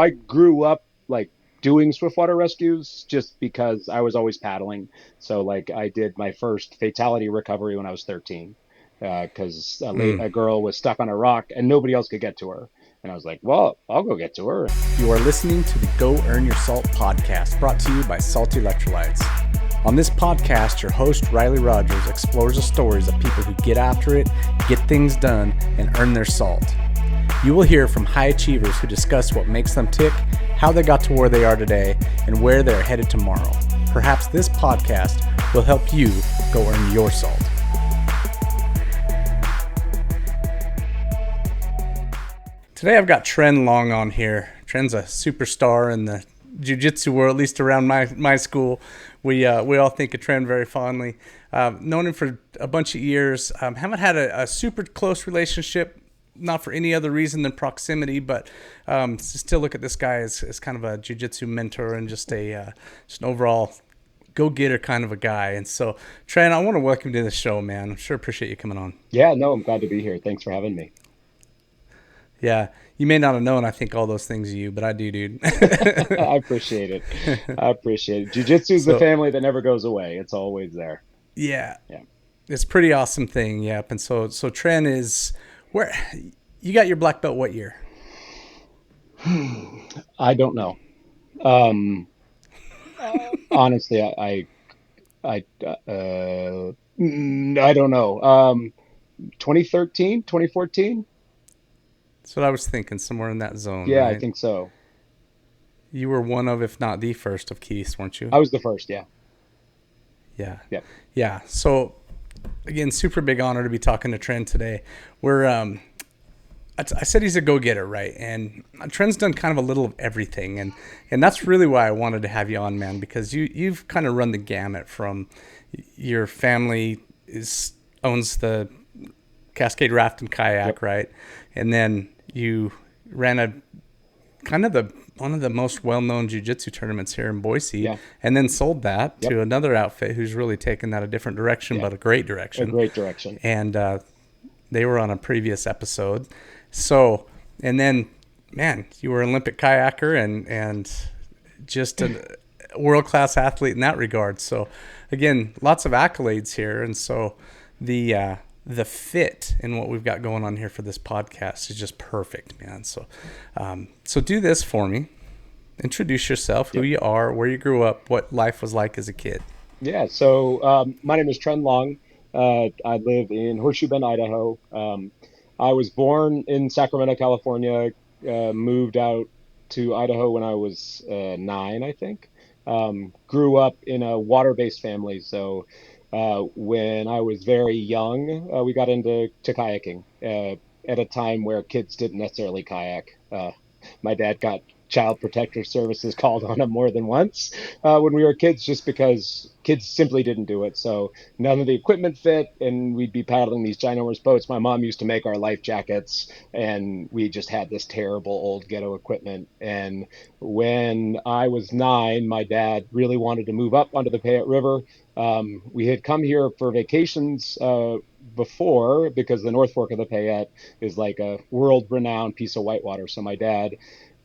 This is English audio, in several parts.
I grew up like doing swiftwater rescues just because I was always paddling. So like I did my first fatality recovery when I was 13 because Mm. a girl was stuck on a rock and nobody else could get to her. And I was like, well, I'll go get to her. You are listening to the Go Earn Your Salt podcast, brought to you by Salty Electrolytes. On this podcast, your host, Riley Rogers, explores the stories of people who get after it, get things done, and earn their salt. You will hear from high achievers who discuss what makes them tick, how they got to where they are today, and where they're headed tomorrow. Perhaps this podcast will help you go earn your salt. Today I've got Tren Long on here. Tren's a superstar in the jiu-jitsu world, at least around my school. We all think of Tren very fondly. Known him for a bunch of years. Haven't had a super close relationship, not for any other reason than proximity, but still look at this guy as kind of a jiu-jitsu mentor and just an overall go-getter kind of a guy. And so, Tren, I want to welcome you to the show, man. I'm sure appreciate you coming on. Yeah, no, I'm glad to be here. Thanks for having me. Yeah, you may not have known I think all those things of you, but I do, dude. I appreciate it. I appreciate it. Jiu-jitsu is the So, family that never goes away. It's always there. yeah, Yeah. it's a pretty awesome thing. Yep. And so Tren is where you got your black belt what year? I don't know. Um, honestly, I don't know. 2013, 2014. That's what I was thinking, somewhere in that zone, Yeah, I right? think so. You were one of, if not the first of Keiths, weren't you? I was the first. Yeah. Yeah. Yeah. Yeah. So again, super big honor to be talking to Tren today. We're I said he's a go-getter, right? And Tren's done kind of a little of everything, and that's really why I wanted to have you on, man, because you've kind of run the gamut from your family is owns the Cascade Raft and Yep. Kayak, right? And then you ran a kind of the one of the most well-known jiu-jitsu tournaments here in Boise, Yeah. and then sold that Yep. to another outfit who's really taken that a different direction, Yeah. but a great A direction. great direction. And they were on a previous episode. So, and then, man, you were an Olympic kayaker and just a world class athlete in that regard. So, again, lots of accolades here, and so the fit in what we've got going on here for this podcast is just perfect, man. So, so do this for me. Introduce yourself, who Yep. you are, where you grew up, what life was like as a kid. Yeah. So my name is Tren Long. I live in Horseshoe Bend, Idaho. I was born in Sacramento, California. Moved out to Idaho when I was 9, I think. Grew up in a water-based family. So when I was very young, we got into kayaking at a time where kids didn't necessarily kayak. My dad got child protective services called on him more than once when we were kids, just because kids simply didn't do it. So none of the equipment fit, and we'd be paddling these ginormous boats. My mom used to make our life jackets, and we just had this terrible old ghetto equipment. And when I was 9, my dad really wanted to move up onto the Payette River. We had come here for vacations before, because the North Fork of the Payette is like a world renowned piece of whitewater. So my dad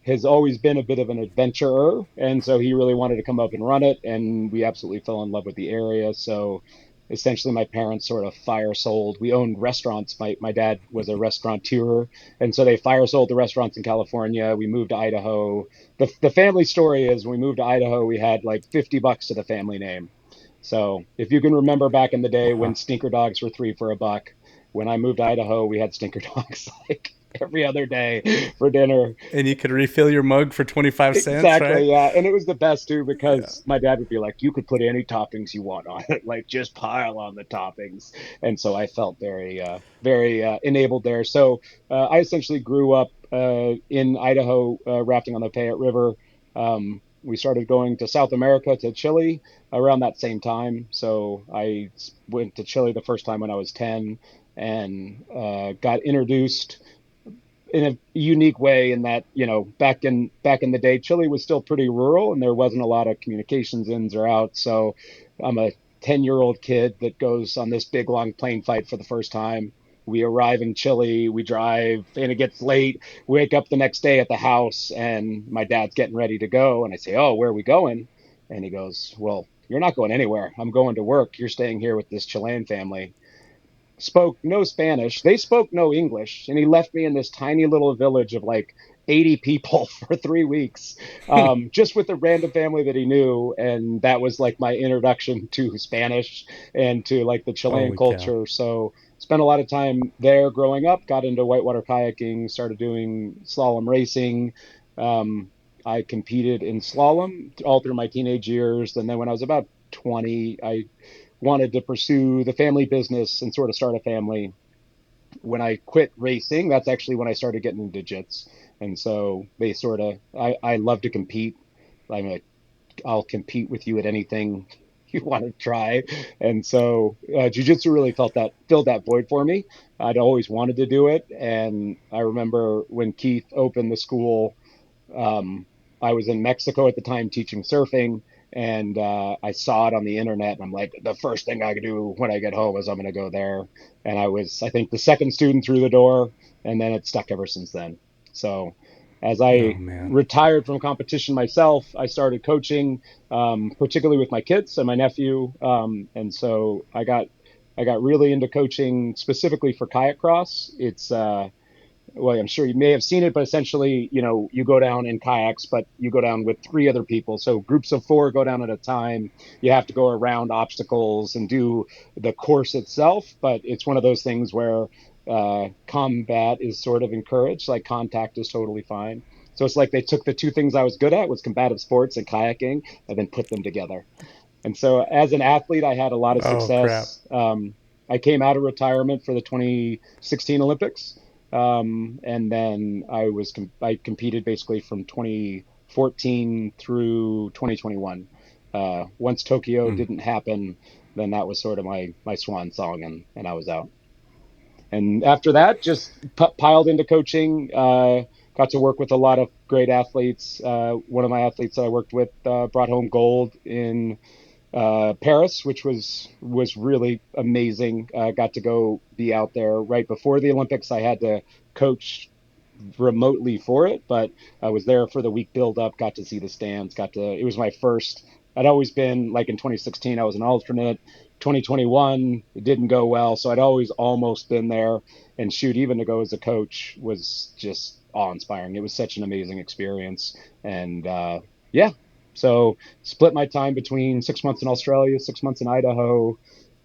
has always been a bit of an adventurer, and so he really wanted to come up and run it, and we absolutely fell in love with the area. So essentially my parents sort of fire sold. We owned restaurants. My dad was a restaurateur, and so they fire sold the restaurants in California. We moved to Idaho. The family story is, when we moved to Idaho, we had like $50 to the family name. So if you can remember back in the day when Wow. stinker dogs were 3 for a buck, when I moved to Idaho, we had stinker dogs like every other day for dinner. And you could refill your mug for 25 cents, right? Exactly, yeah. And it was the best too, Yeah. because my dad would be like, you could put any toppings you want on it, like just pile on the toppings. And so I felt very enabled there. So I essentially grew up in Idaho, rafting on the Payette River. We started going to South America, to Chile, around that same time. So I went to Chile the first time when I was 10, and got introduced in a unique way, in that, back in the day, Chile was still pretty rural, and there wasn't a lot of communications ins or outs. So I'm a 10-year-old kid that goes on this big long plane fight for the first time. we arrive in Chile, we drive, and it gets late. Wake up the next day at the house, and my dad's getting ready to go. And I say, "Oh, where are we going?" And he goes, "Well, you're not going anywhere. I'm going to work. You're staying here with this Chilean family." Spoke no Spanish. They spoke no English. And he left me in this tiny little village of like 80 people for 3 weeks, just with a random family that he knew. And that was like my introduction to Spanish and to like the Chilean Holy cow. culture. So spent a lot of time there growing up, got into whitewater kayaking, started doing slalom racing. Um, I competed in slalom all through my teenage years. And then when I was about 20, I wanted to pursue the family business and sort of start a family. When I quit racing, that's actually when I started getting into jits. And so they sort of, I love to compete. I'm a, I'll compete with you at anything you want to try. And so jujitsu really filled that void for me. I'd always wanted to do it. And I remember when Keith opened the school, um, I was in Mexico at the time teaching surfing, and I saw it on the internet, and I'm like, the first thing I could do when I get home is I'm going to go there. And I was, I think, the second student through the door, and then it's stuck ever since then. So, as Oh I man. retired from competition myself, I started coaching, particularly with my kids and my nephew, and so I got really into coaching specifically for kayak cross. It's well, I'm sure you may have seen it, but essentially, you go down in kayaks, but you go down with three other people. So groups of four go down at a time. You have to go around obstacles and do the course itself, but it's one of those things where combat is sort of encouraged. Like contact is totally fine. So it's like they took the two things I was good at, was combative sports and kayaking, and then put them together. And so as an athlete, I had a lot of Oh crap. success. I came out of retirement for the 2016 Olympics. And then I competed basically from 2014 through 2021. Once Tokyo Mm. didn't happen, then that was sort of my swan song, and I was out. And after that, just piled into coaching. Got to work with a lot of great athletes. One of my athletes I worked with brought home gold in Paris, which was really amazing. Got to go be out there right before the Olympics. I had to coach remotely for it, but I was there for the week build up, got to see the stands, it was my first. I'd always been like in 2016, I was an alternate. 2021, it didn't go well. So I'd always almost been there. And shoot, even to go as a coach was just awe inspiring. It was such an amazing experience. And yeah, so split my time between 6 months in Australia, 6 months in Idaho.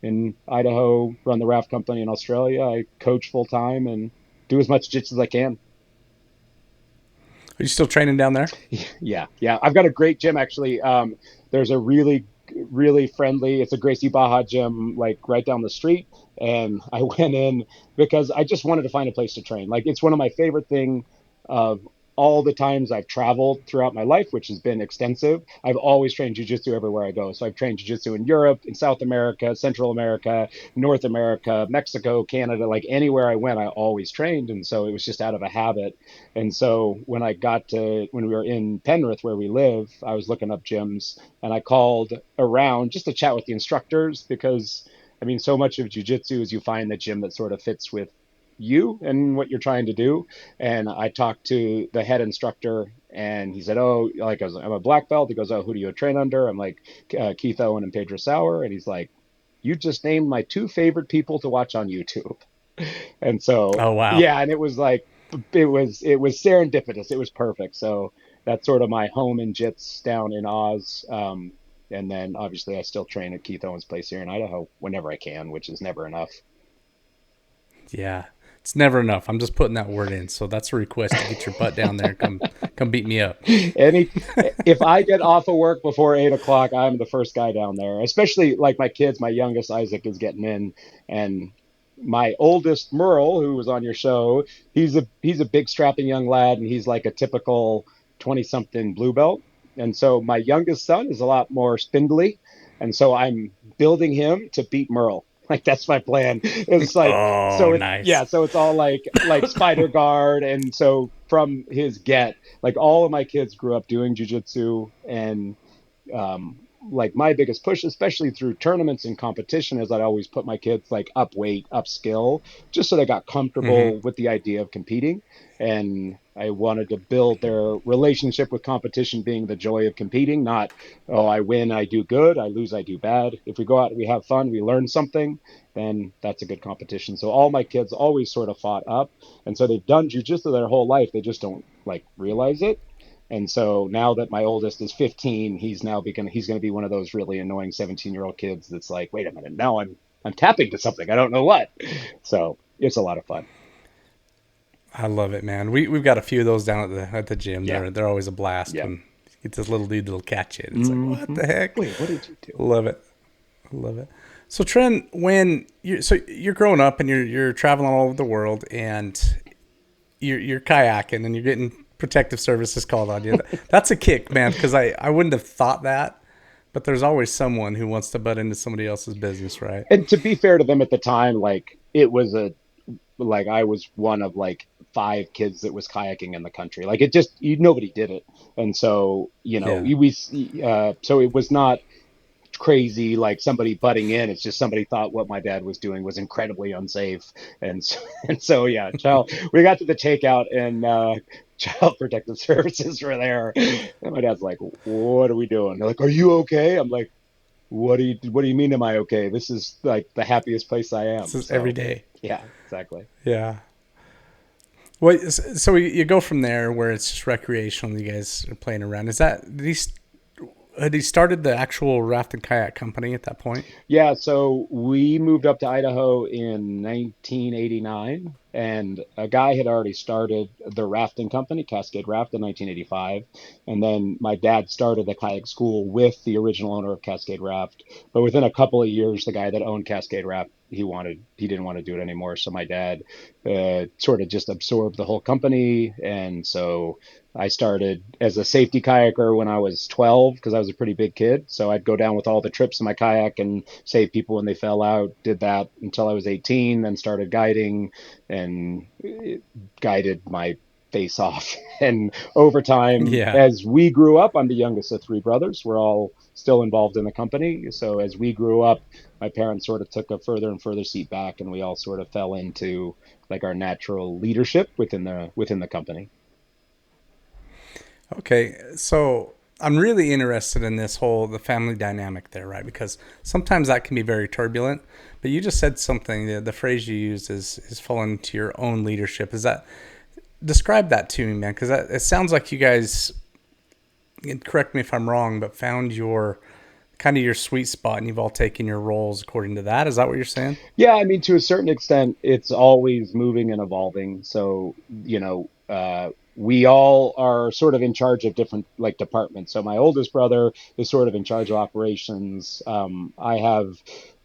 In Idaho, run the raft company. In Australia, I coach full time and do as much jiu as I can. Are you still training down there? Yeah, yeah. I've got a great gym actually. There's a really friendly. It's a Gracie Baja gym, like right down the street. And I went in because I just wanted to find a place to train. Like it's one of my favorite thing of all the times I've traveled throughout my life, which has been extensive. I've always trained jujitsu everywhere I go. So I've trained jujitsu in Europe, in South America, Central America, North America, Mexico, Canada. Like anywhere I went, I always trained, and so it was just out of a habit. And so when we were in Penrith where we live, I was looking up gyms, and I called around just to chat with the instructors because I mean so much of jujitsu is you find the gym that sort of fits with you and what you're trying to do. And I talked to the head instructor, and he said, "Oh, like I'm a black belt." He goes, "Oh, who do you train under?" I'm like, "Keith Owen and Pedro Sauer." And he's like, "You just named my two favorite people to watch on YouTube." And so Oh wow. yeah, and it was like it was serendipitous. It was perfect. So that's sort of my home in jits down in Oz. And then obviously I still train at Keith Owens' place here in Idaho whenever I can, which is never enough. Yeah. It's never enough. I'm just putting that word in. So that's a request to get your butt down there and come beat me up. Any If I get off of work before 8 o'clock, I'm the first guy down there. Especially like my kids. My youngest Isaac is getting in, and my oldest Merle, who was on your show, he's a big strapping young lad, and he's like a typical 20 something blue belt. And so my youngest son is a lot more spindly, and so I'm building him to beat Merle. Like that's my plan. It's like Oh, so it nice. yeah, so it's all like spider guard, and so from his get, like all of my kids grew up doing jujitsu, and like my biggest push, especially through tournaments and competition, is I'd always put my kids like up weight, up skill, just so they got Mm-hmm. comfortable with the idea of competing. And I wanted to build their relationship with competition being the joy of competing, not, oh, I win, I do good, I lose, I do bad. If we go out and we have fun, we learn something, then that's a good competition. So all my kids always sort of fought up. And so they've done jujitsu their whole life. They just don't like realize it. And so now that my oldest is 15, he's going to be one of those really annoying 17-year-old kids that's like, wait a minute, now I'm tapping to something, I don't know what. So it's a lot of fun. I love it, man. We've got a few of those down at the gym. Yeah, They're always a blast yeah. when you get this little dude that'll catch it. It's like, what Mm-hmm. the heck? Wait, what did you do? Love it. Love it. So Trent, when you're growing up and you're traveling all over the world and you're kayaking and you're getting protective services called on you. That's a kick, man, because I wouldn't have thought that, but there's always someone who wants to butt into somebody else's business, right? And to be fair to them at the time, like it was a like I was one of like five kids that was kayaking in the country. Like it just nobody did it, and so Yeah. so it was not crazy like somebody butting in. It's just somebody thought what my dad was doing was incredibly unsafe, and so, and so yeah, child. We got to the takeout and child protective services were there, and my dad's like, "What are we doing?" They're like, "Are you okay?" I'm like, what do you mean? Am I okay? This is like the happiest place I This am." is every So day. yeah, exactly. Yeah. Well, so you go from there where it's just recreational. You guys are playing around. Is that had he started the actual raft and kayak company at that point? Yeah, so we moved up to Idaho in 1989, and a guy had already started the rafting company, Cascade Raft, in 1985. And then my dad started the kayak school with the original owner of Cascade Raft. But within a couple of years, the guy that owned Cascade Raft, he didn't want to do it anymore. So my dad sort of just absorbed the whole company, and so I started as a safety kayaker when I was 12 because I was a pretty big kid. So I'd go down with all the trips in my kayak and save people when they fell out. Did that until I was 18, then started guiding and guided my face off. And over time, Yeah. as we grew up, I'm the youngest of three brothers. We're all still involved in the company. So as we grew up, my parents sort of took a further and further seat back, and we all sort of fell into like our natural leadership within the company. Okay, so I'm really interested in this whole the family dynamic there, right? Because sometimes that can be very turbulent. But you just said something. The phrase you used is falling to your own leadership. Is that describe that to me, man? Because it sounds like you guys. And correct me if I'm wrong, but found your kind of your sweet spot, and you've all taken your roles according to that. Is that what you're saying? Yeah, I mean, to a certain extent, it's always moving and evolving. So, we all are sort of in charge of different like departments. So my oldest brother is sort of in charge of operations. I have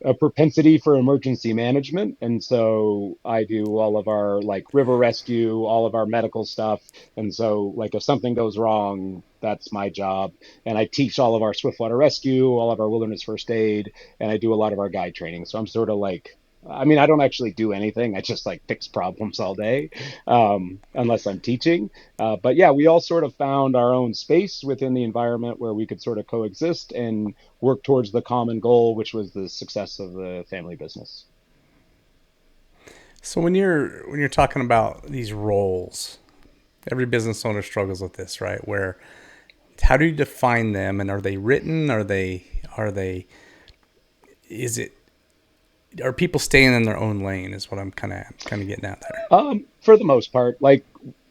a propensity for emergency management, and so I do all of our like river rescue, all of our medical stuff. And so, like, if something goes wrong, that's my job. And I teach all of our swiftwater rescue, all of our wilderness first aid, and I do a lot of our guide training. So I'm sort of like, I mean, I don't actually do anything. I just like fix problems all day, unless I'm teaching. But yeah, we all sort of found our own space within the environment where we could sort of coexist and work towards the common goal, which was the success of the family business. So when you're talking about these roles, every business owner struggles with this, right? Where how do you define them, and are they written? Are they is it are people staying in their own lane? Is what I'm kind of getting at there. For the most part, like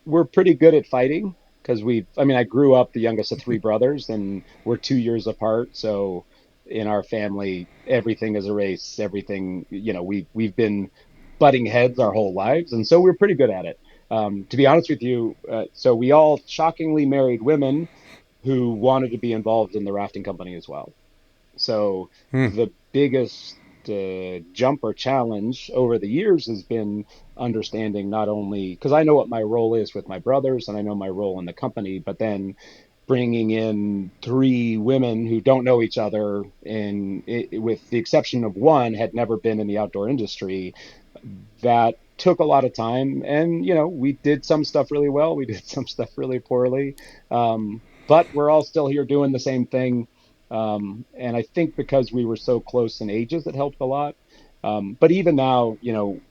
we're pretty good at fighting because I mean, I grew up the youngest of three brothers and we're 2 years apart. So in our family, everything is a race. Everything, we've been butting heads our whole lives. And so we're pretty good at it. To be honest with you, so we all shockingly married women who wanted to be involved in the rafting company as well. So Hmm. the biggest jump or challenge over the years has been understanding not only because I know what my role is with my brothers and I know my role in the company, but then bringing in three women who don't know each other and with the exception of one had never been in the outdoor industry. That took a lot of time, and we did some stuff really well, we did some stuff really poorly, but we're all still here doing the same thing. And I think because we were so close in ages, it helped a lot. But even now,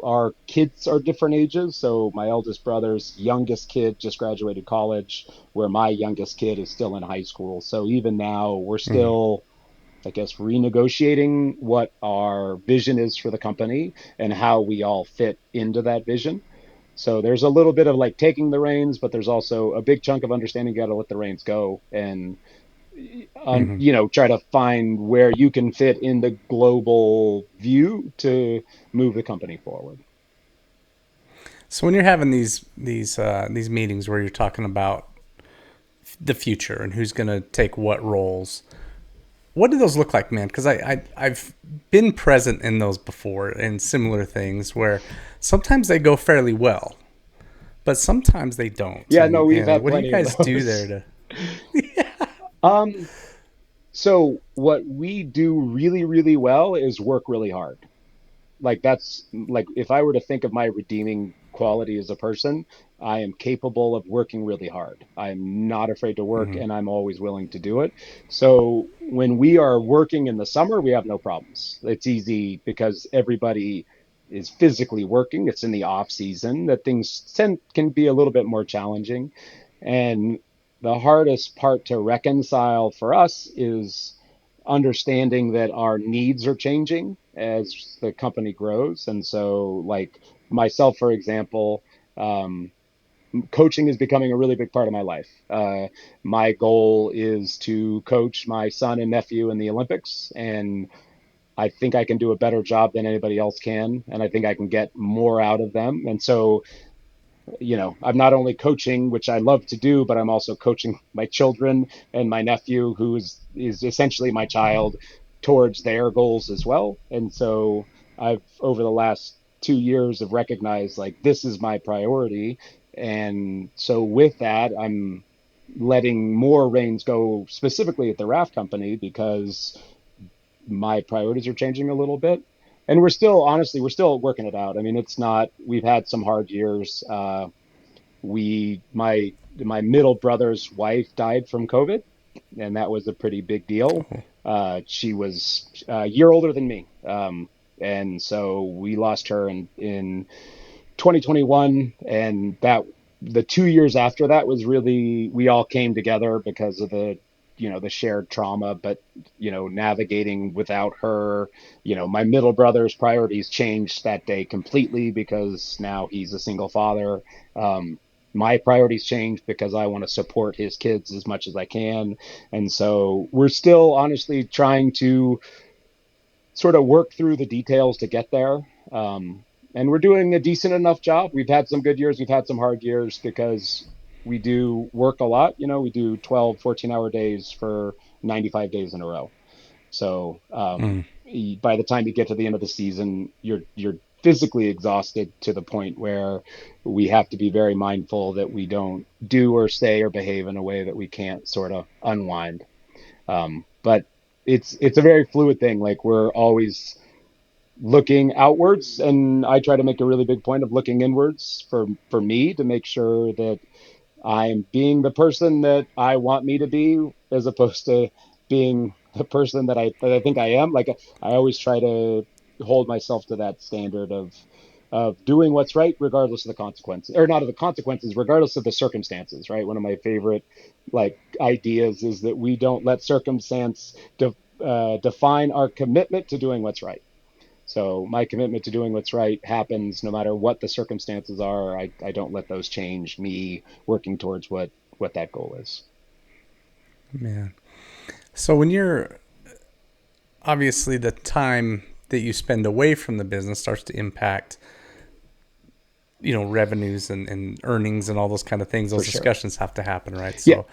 our kids are different ages. So my eldest brother's youngest kid just graduated college, where my youngest kid is still in high school. So even now, we're Mm. still, I guess, renegotiating what our vision is for the company and how we all fit into that vision. So there's a little bit of like taking the reins, but there's also a big chunk of understanding you got to let the reins go and Hmm. try to find where you can fit in the global view to move the company forward. So when you're having these meetings where you're talking about the future and who's going to take what roles, what do those look like, man? Because I've been present in those before in similar things where sometimes they go fairly well, but sometimes they don't. Yeah, no, we've And had what do you plenty of guys do there those. to? Um, so what we do really, really well is work really hard. Like that's like if I were to think of my redeeming quality as a person, I am capable of working really hard. I'm not afraid to work Mhm. and I'm always willing to do it. So when we are working in the summer, we have no problems. It's easy because everybody is physically working. It's in the off season that can be a little bit more challenging. And the hardest part to reconcile for us is understanding that our needs are changing as the company grows. And so, like myself, for example, um, coaching is becoming a really big part of my life. My goal is to coach my son and nephew in the Olympics, and I think I can do a better job than anybody else can, and I think I can get more out of them. And so I'm not only coaching, which I love to do, but I'm also coaching my children and my nephew, who is essentially my child, towards their goals as well. And so I've over the last 2 years have recognized like this is my priority. And so with that, I'm letting more reins go specifically at the raft company because my priorities are changing a little bit. And we're still, honestly, we're still working it out. I mean, it's not, we've had some hard years. We my middle brother's wife died from COVID, and that was a pretty big deal. She was a year older than me, and so we lost her in 2021, and that the 2 years after that was really we all came together because of the shared trauma, but navigating without her, my middle brother's priorities changed that day completely because now he's a single father. um, my priorities changed because I want to support his kids as much as I can. And so we're still honestly trying to sort of work through the details to get there. Um, and we're doing a decent enough job. We've had some good years, we've had some hard years because we do work a lot. We do 12, 14-hour days for 95 days in a row. So Mm. by the time you get to the end of the season, you're physically exhausted to the point where we have to be very mindful that we don't do or say or behave in a way that we can't sort of unwind. But it's a very fluid thing. Like we're always looking outwards, and I try to make a really big point of looking inwards for me to make sure that I'm being the person that I want me to be, as opposed to being the person that I think I am. Like I always try to hold myself to that standard of doing what's right regardless of the consequences, or not of the consequences, regardless of the circumstances. Right. One of my favorite like ideas is that we don't let circumstance define our commitment to doing what's right. So my commitment to doing what's right happens no matter what the circumstances are. I don't let those change me working towards what that goal is. Man. So when you're obviously the time that you spend away from the business starts to impact revenues and earnings and all those kind of things. For Those sure. discussions have to happen, right? Yeah.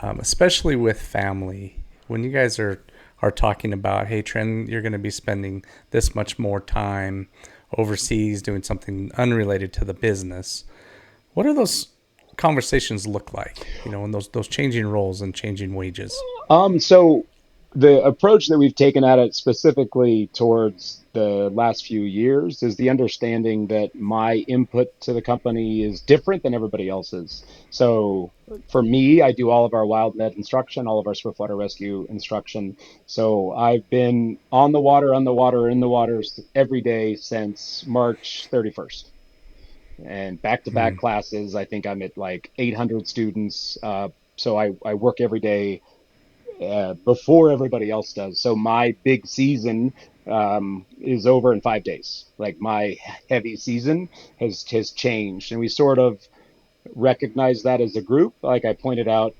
So especially with family, when you guys are talking about, hey, Trent, you're going to be spending this much more time overseas doing something unrelated to the business, what do those conversations look like, when those changing roles and changing wages? So The approach that we've taken at it specifically towards the last few years is the understanding that my input to the company is different than everybody else's. So for me, I do all of our wild net instruction, all of our swiftwater rescue instruction. So I've been on the water, in the waters every day since March 31st. And back to back Mm. classes, I think I'm at like 800 students. So I work every day before everybody else does. So my big season is over in 5 days. Like my heavy season has changed, and we sort of recognize that as a group. Like I pointed out,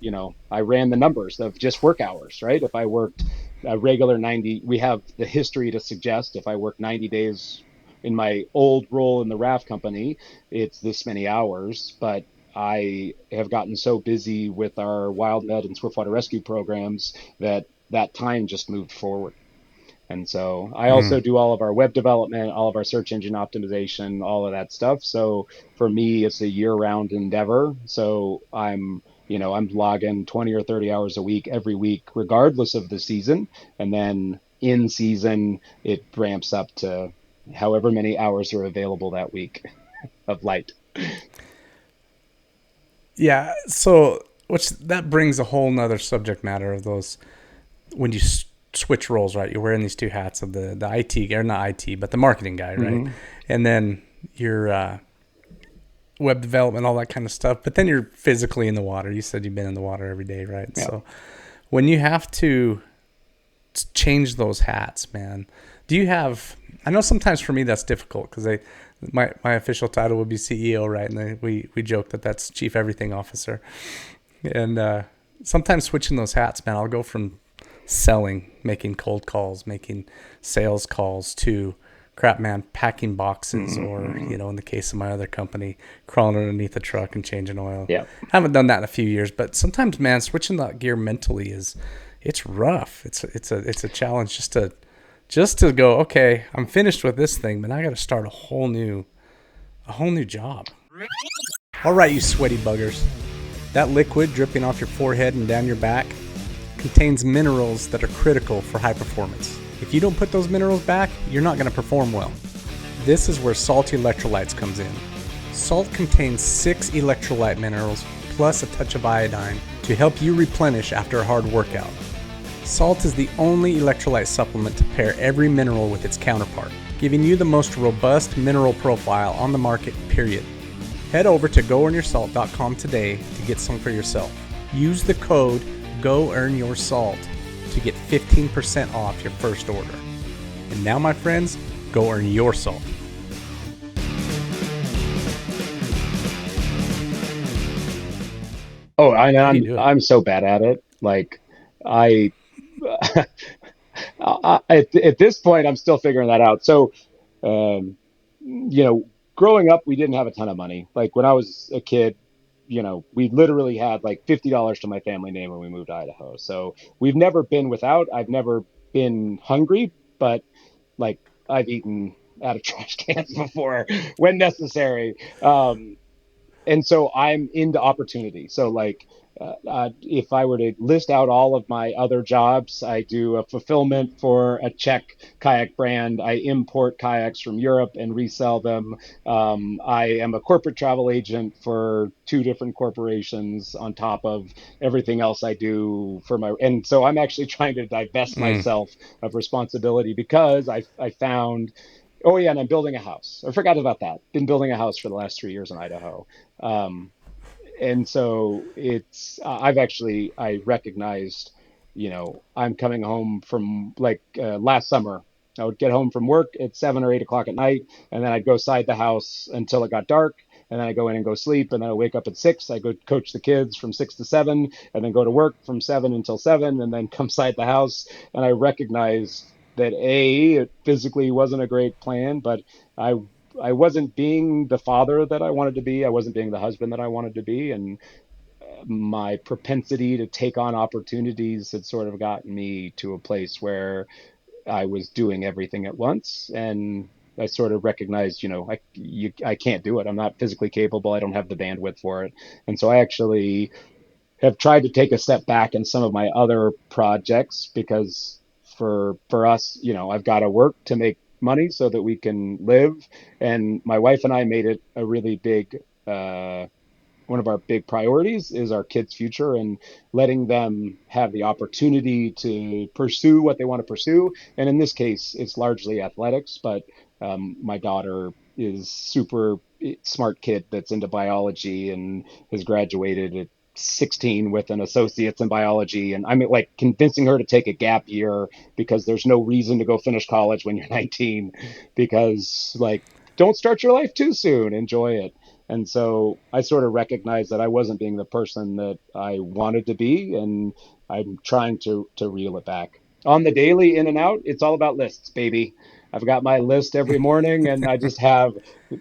I ran the numbers of just work hours, right? If I worked a regular 90, we have the history to suggest if I work 90 days in my old role in the raft company, it's this many hours. But I have gotten so busy with our wild med and swiftwater rescue programs that that time just moved forward. And so I Mm. also do all of our web development, all of our search engine optimization, all of that stuff. So for me, it's a year-round endeavor. So I'm logging 20 or 30 hours a week every week, regardless of the season. And then in season, it ramps up to however many hours are available that week of light. Yeah. So, which that brings a whole nother subject matter of those when you switch roles, right? You're wearing these two hats of the IT, or not IT, but the marketing guy, right? Mm-hmm. And then your web development, all that kind of stuff. But then you're physically in the water. You said you've been in the water every day, right? Yeah. So when you have to change those hats, man, do you have? I know sometimes for me that's difficult because my official title would be CEO, right? And we joke that that's Chief Everything Officer. And sometimes switching those hats, man, I'll go from selling, making cold calls, making sales calls to crap, man, packing boxes, or Mm-hmm. in the case of my other company, crawling underneath a truck and changing oil. Yeah. Haven't done that in a few years, but sometimes, man, switching that gear mentally it's rough. It's a challenge just to go. Okay, I'm finished with this thing, but I got to start a whole new job. All right, you sweaty buggers. That liquid dripping off your forehead and down your back contains minerals that are critical for high performance. If you don't put those minerals back, you're not going to perform well. This is where salty electrolytes comes in. Salt contains 6 electrolyte minerals plus a touch of iodine to help you replenish after a hard workout. Salt is the only electrolyte supplement to pair every mineral with its counterpart, giving you the most robust mineral profile on the market, period. Head over to goearnyoursalt.com today to get some for yourself. Use the code GOEARNYOURSALT to get 15% off your first order. And now, my friends, go earn your salt. Oh, How do you I'm do it? I'm so bad at it. Like I at this point, I'm still figuring that out. So, um, growing up, we didn't have a ton of money. Like when I was a kid, we literally had like $50 to my family name when we moved to Idaho. So we've never been without. I've never been hungry, but like I've eaten out of trash cans before when necessary. And so I'm into opportunity. So like, if I were to list out all of my other jobs, I do a fulfillment for a Czech kayak brand. I import kayaks from Europe and resell them. I am a corporate travel agent for two different corporations on top of everything else I do for my. And so I'm actually trying to divest Mm. myself of responsibility because I found. Oh yeah, and I'm building a house. I forgot about that. Been building a house for the last 3 years in Idaho. Um, and so I've actually, I recognized, I'm coming home from like last summer. I would get home from work at 7 or 8 o'clock at night, and then I'd go side the house until it got dark. And then I go in and go sleep, and then I wake up at 6. I go coach the kids from 6 to 7, and then go to work from 7 until 7, and then come side the house. And I recognized that it physically wasn't a great plan, but I I wasn't being the father that I wanted to be. I wasn't being the husband that I wanted to be. And my propensity to take on opportunities had sort of gotten me to a place where I was doing everything at once. And I sort of recognized, I can't do it. I'm not physically capable. I don't have the bandwidth for it. And so I actually have tried to take a step back in some of my other projects because for us, I've got to work to make money so that we can live. And my wife and I made it a really big one of our big priorities is our kids' future and letting them have the opportunity to pursue what they want to pursue. And in this case, it's largely athletics, but my daughter is super smart kid that's into biology and has graduated at 16 with an associate's in biology. And I'm like convincing her to take a gap year because there's no reason to go finish college when you're 19 because like don't start your life too soon, enjoy it. And so I sort of recognized that I wasn't being the person that I wanted to be, and I'm trying to reel it back. On the daily in and out, it's all about lists, baby. I've got my list every morning, and I just have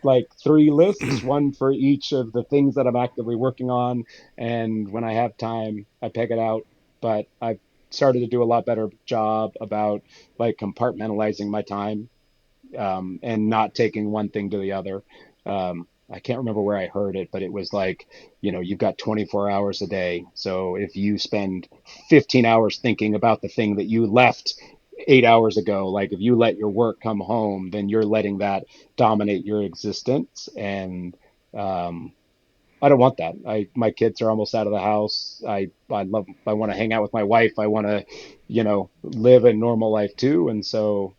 like three lists, one for each of the things that I'm actively working on. And when I have time, I peg it out. But I've started to do a lot better job about like compartmentalizing my time and not taking one thing to the other. I can't remember where I heard it, but it was like, you've got 24 hours a day. So if you spend 15 hours thinking about the thing that you left 8 hours ago, like if you let your work come home, then you're letting that dominate your existence. And um, I don't want that. My kids are almost out of the house. I want to hang out with my wife. I want to, live a normal life too. And so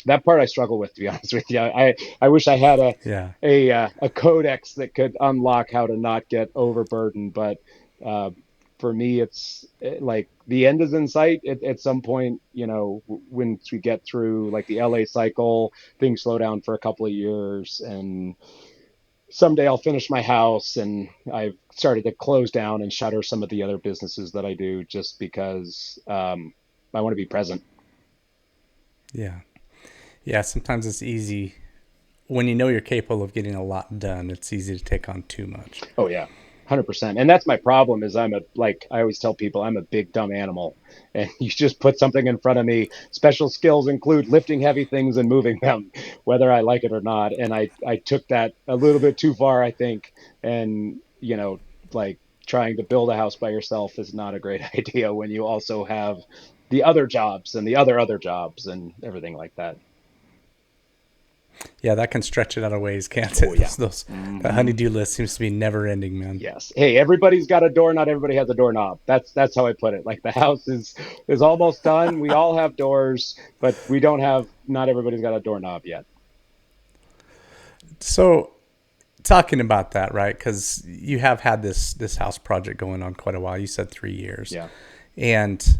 that part I struggle with, to be honest with you. I wish I had Yeah. a codex that could unlock how to not get overburdened, but uh, for me, it's like the end is in sight at some point. Once we get through like the LA cycle, things slow down for a couple of years, and someday I'll finish my house. And I've started to close down and shutter some of the other businesses that I do just because I want to be present. Yeah. Yeah. Sometimes it's easy when you know you're capable of getting a lot done. It's easy to take on too much. Oh yeah, 100%. And that's my problem is like I always tell people I'm a big dumb animal, and you just put something in front of me. Special skills include lifting heavy things and moving them, whether I like it or not. And I took that a little bit too far, I think. And like trying to build a house by yourself is not a great idea when you also have the other jobs and the other jobs and everything like that. Yeah, that can stretch it out of ways, can't Oh it? yeah. That Hmm. honeydew list seems to be never ending, man. Yes. Hey, everybody's got a door, not everybody has a doorknob. That's how I put it. Like the house is almost done. We all have doors, but we don't have not everybody's got a doorknob yet. So, talking about that, right? Because you have had this house project going on quite a while. You said 3 years, Yeah. and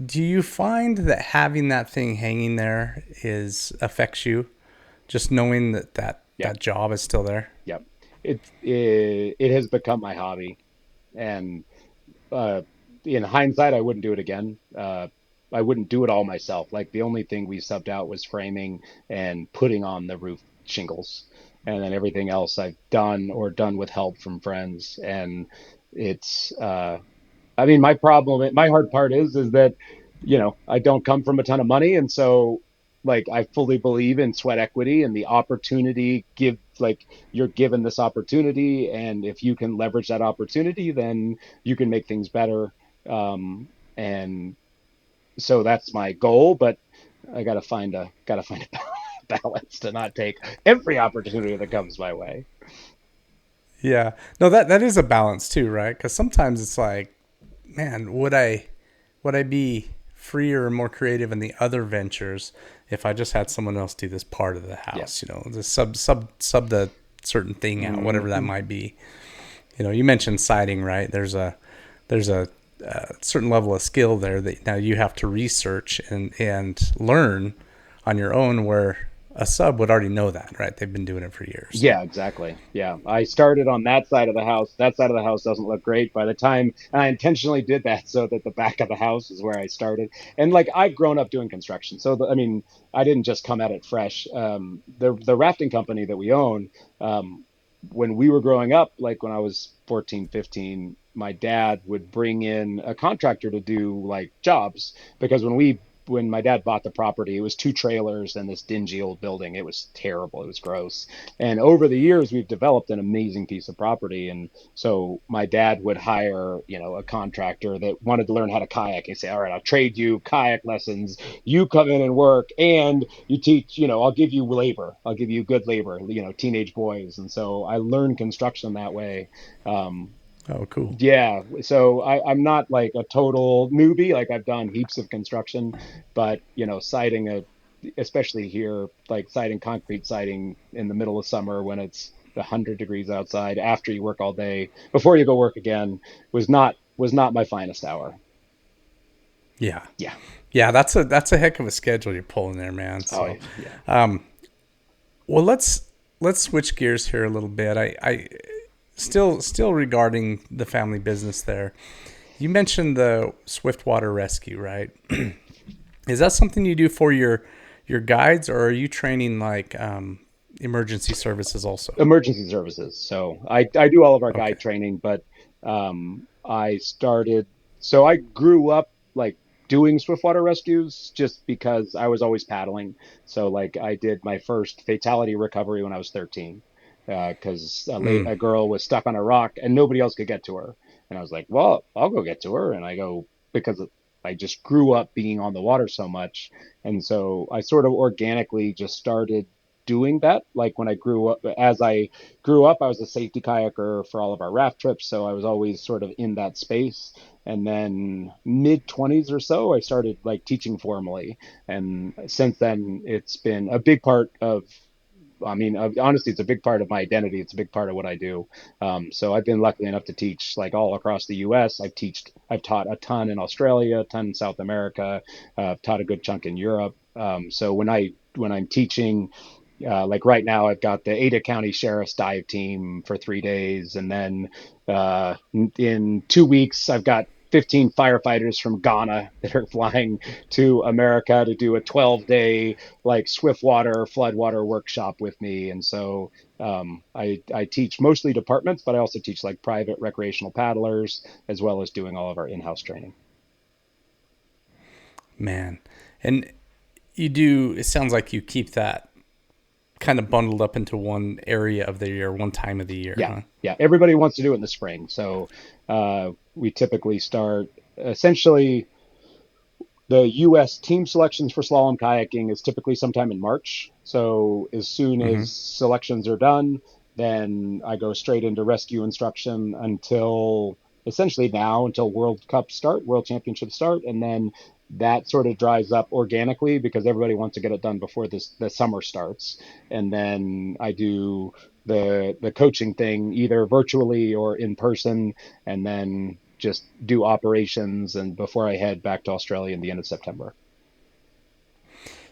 do you find that having that thing hanging there is affects you? Just knowing Yep. that job is still there. Yep. It has become my hobby. And uh in hindsight, I wouldn't do it again. I wouldn't do it all myself. Like the only thing we subbed out was framing and putting on the roof shingles. And then everything else I've done or done with help from friends. And it's I mean, my hard part is that, I don't come from a ton of money. And so, like, I fully believe in sweat equity and the opportunity like, you're given this opportunity. And if you can leverage that opportunity, then you can make things better. And so that's my goal. But I got to find a balance to not take every opportunity that comes my way. Yeah, no, that is a balance too, right? Because sometimes it's like, man, would I be freer and more creative in the other ventures if I just had someone else do this part of the Yeah. house? The sub the certain thing out, whatever that Hmm. might be. You mentioned siding, right? There's a certain level of skill there that now you have to research and learn on your own, where a sub would already know that, right? They've been doing it for years. Yeah, exactly. Yeah. I started on that side of the house. That side of the house doesn't look great by the time, and I intentionally did that so that the back of the house is where I started. And like I've grown up doing construction. So I mean, I didn't just come at it fresh. The rafting company that we own, um, when we were growing up, like when I was 14, 15, my dad would bring in a contractor to do like jobs because when we when my dad bought the property, it was two trailers and this dingy old building. It was terrible. It was gross. And over the years, we've developed an amazing piece of property. And so my dad would hire, a contractor that wanted to learn how to kayak. He'd say, "All right, I'll trade you kayak lessons. You come in and work, and you teach. I'll give you labor. I'll give you good labor. Teenage boys." And so I learned construction that way. Um, Oh, cool. yeah, so I'm not like a total newbie. Like I've done heaps of construction, but siding especially here, like siding concrete siding in the middle of summer when it's 100 degrees outside after you work all day before you go work again was not my finest hour. Yeah. Yeah. Yeah, that's a heck of a schedule you're pulling there, man. Oh So, yeah. well, let's switch gears here a little bit. I still regarding the family business there. You mentioned the Swiftwater Rescue, right? Is that something you do for your guides, or are you training like emergency services also? Emergency services. So I do all of our Okay. guide training, but I started, so I grew up like doing swiftwater rescues just because I was always paddling. So like I did my first fatality recovery when I was 13 because Mm. a girl was stuck on a rock and nobody else could get to her. And I was like, well, I'll go get to her. And I go, because I just grew up being on the water so much. And so I sort of organically just started doing that. Like when I grew up, as I grew up, I was a safety kayaker for all of our raft trips. So I was always sort of in that space. And then mid 20s or so, I started like teaching formally. And since then, it's been a big part of, I mean, honestly, it's a big part of my identity. It's a big part of what I do. So I've been lucky enough to teach like all across the U.S. I've taught a ton in Australia, a ton in South America. I've taught a good chunk in Europe. So when I'm teaching, like right now, I've got the Ada County Sheriff's Dive Team for 3 days, and then in 2 weeks, I've got 15 firefighters from Ghana that are flying to America to do a 12-day like swiftwater floodwater workshop with me. And so I teach mostly departments, but I also teach like private recreational paddlers as well as doing all of our in-house training. Man. And you do, it sounds like you keep that kind of bundled up into one area of the year, one time of the year, Yeah, huh? yeah. Everybody wants to do it in the spring, so we typically start essentially the U.S. team selections for slalom kayaking is typically sometime in March. So as soon Mm-hmm. as selections are done, then I go straight into rescue instruction until essentially now until World Cup start, World Championships start, and then that sort of dries up organically because everybody wants to get it done before the summer starts. And then I do the coaching thing either virtually or in person, and then just do operations and before I head back to Australia in the end of September.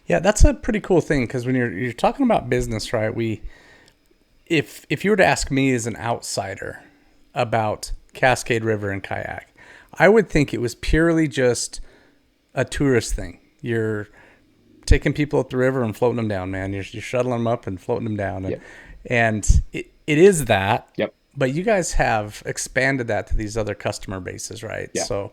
Yeah, that's a pretty cool thing because when you're talking about business, right? If you were to ask me as an outsider about Cascade River and kayak, I would think it was purely just a tourist thing. You're taking people up the river and floating them down, man. You're shuttling them up and floating them down, Yep. and it is that. Yep. But you guys have expanded that to these other customer bases, right? Yeah. So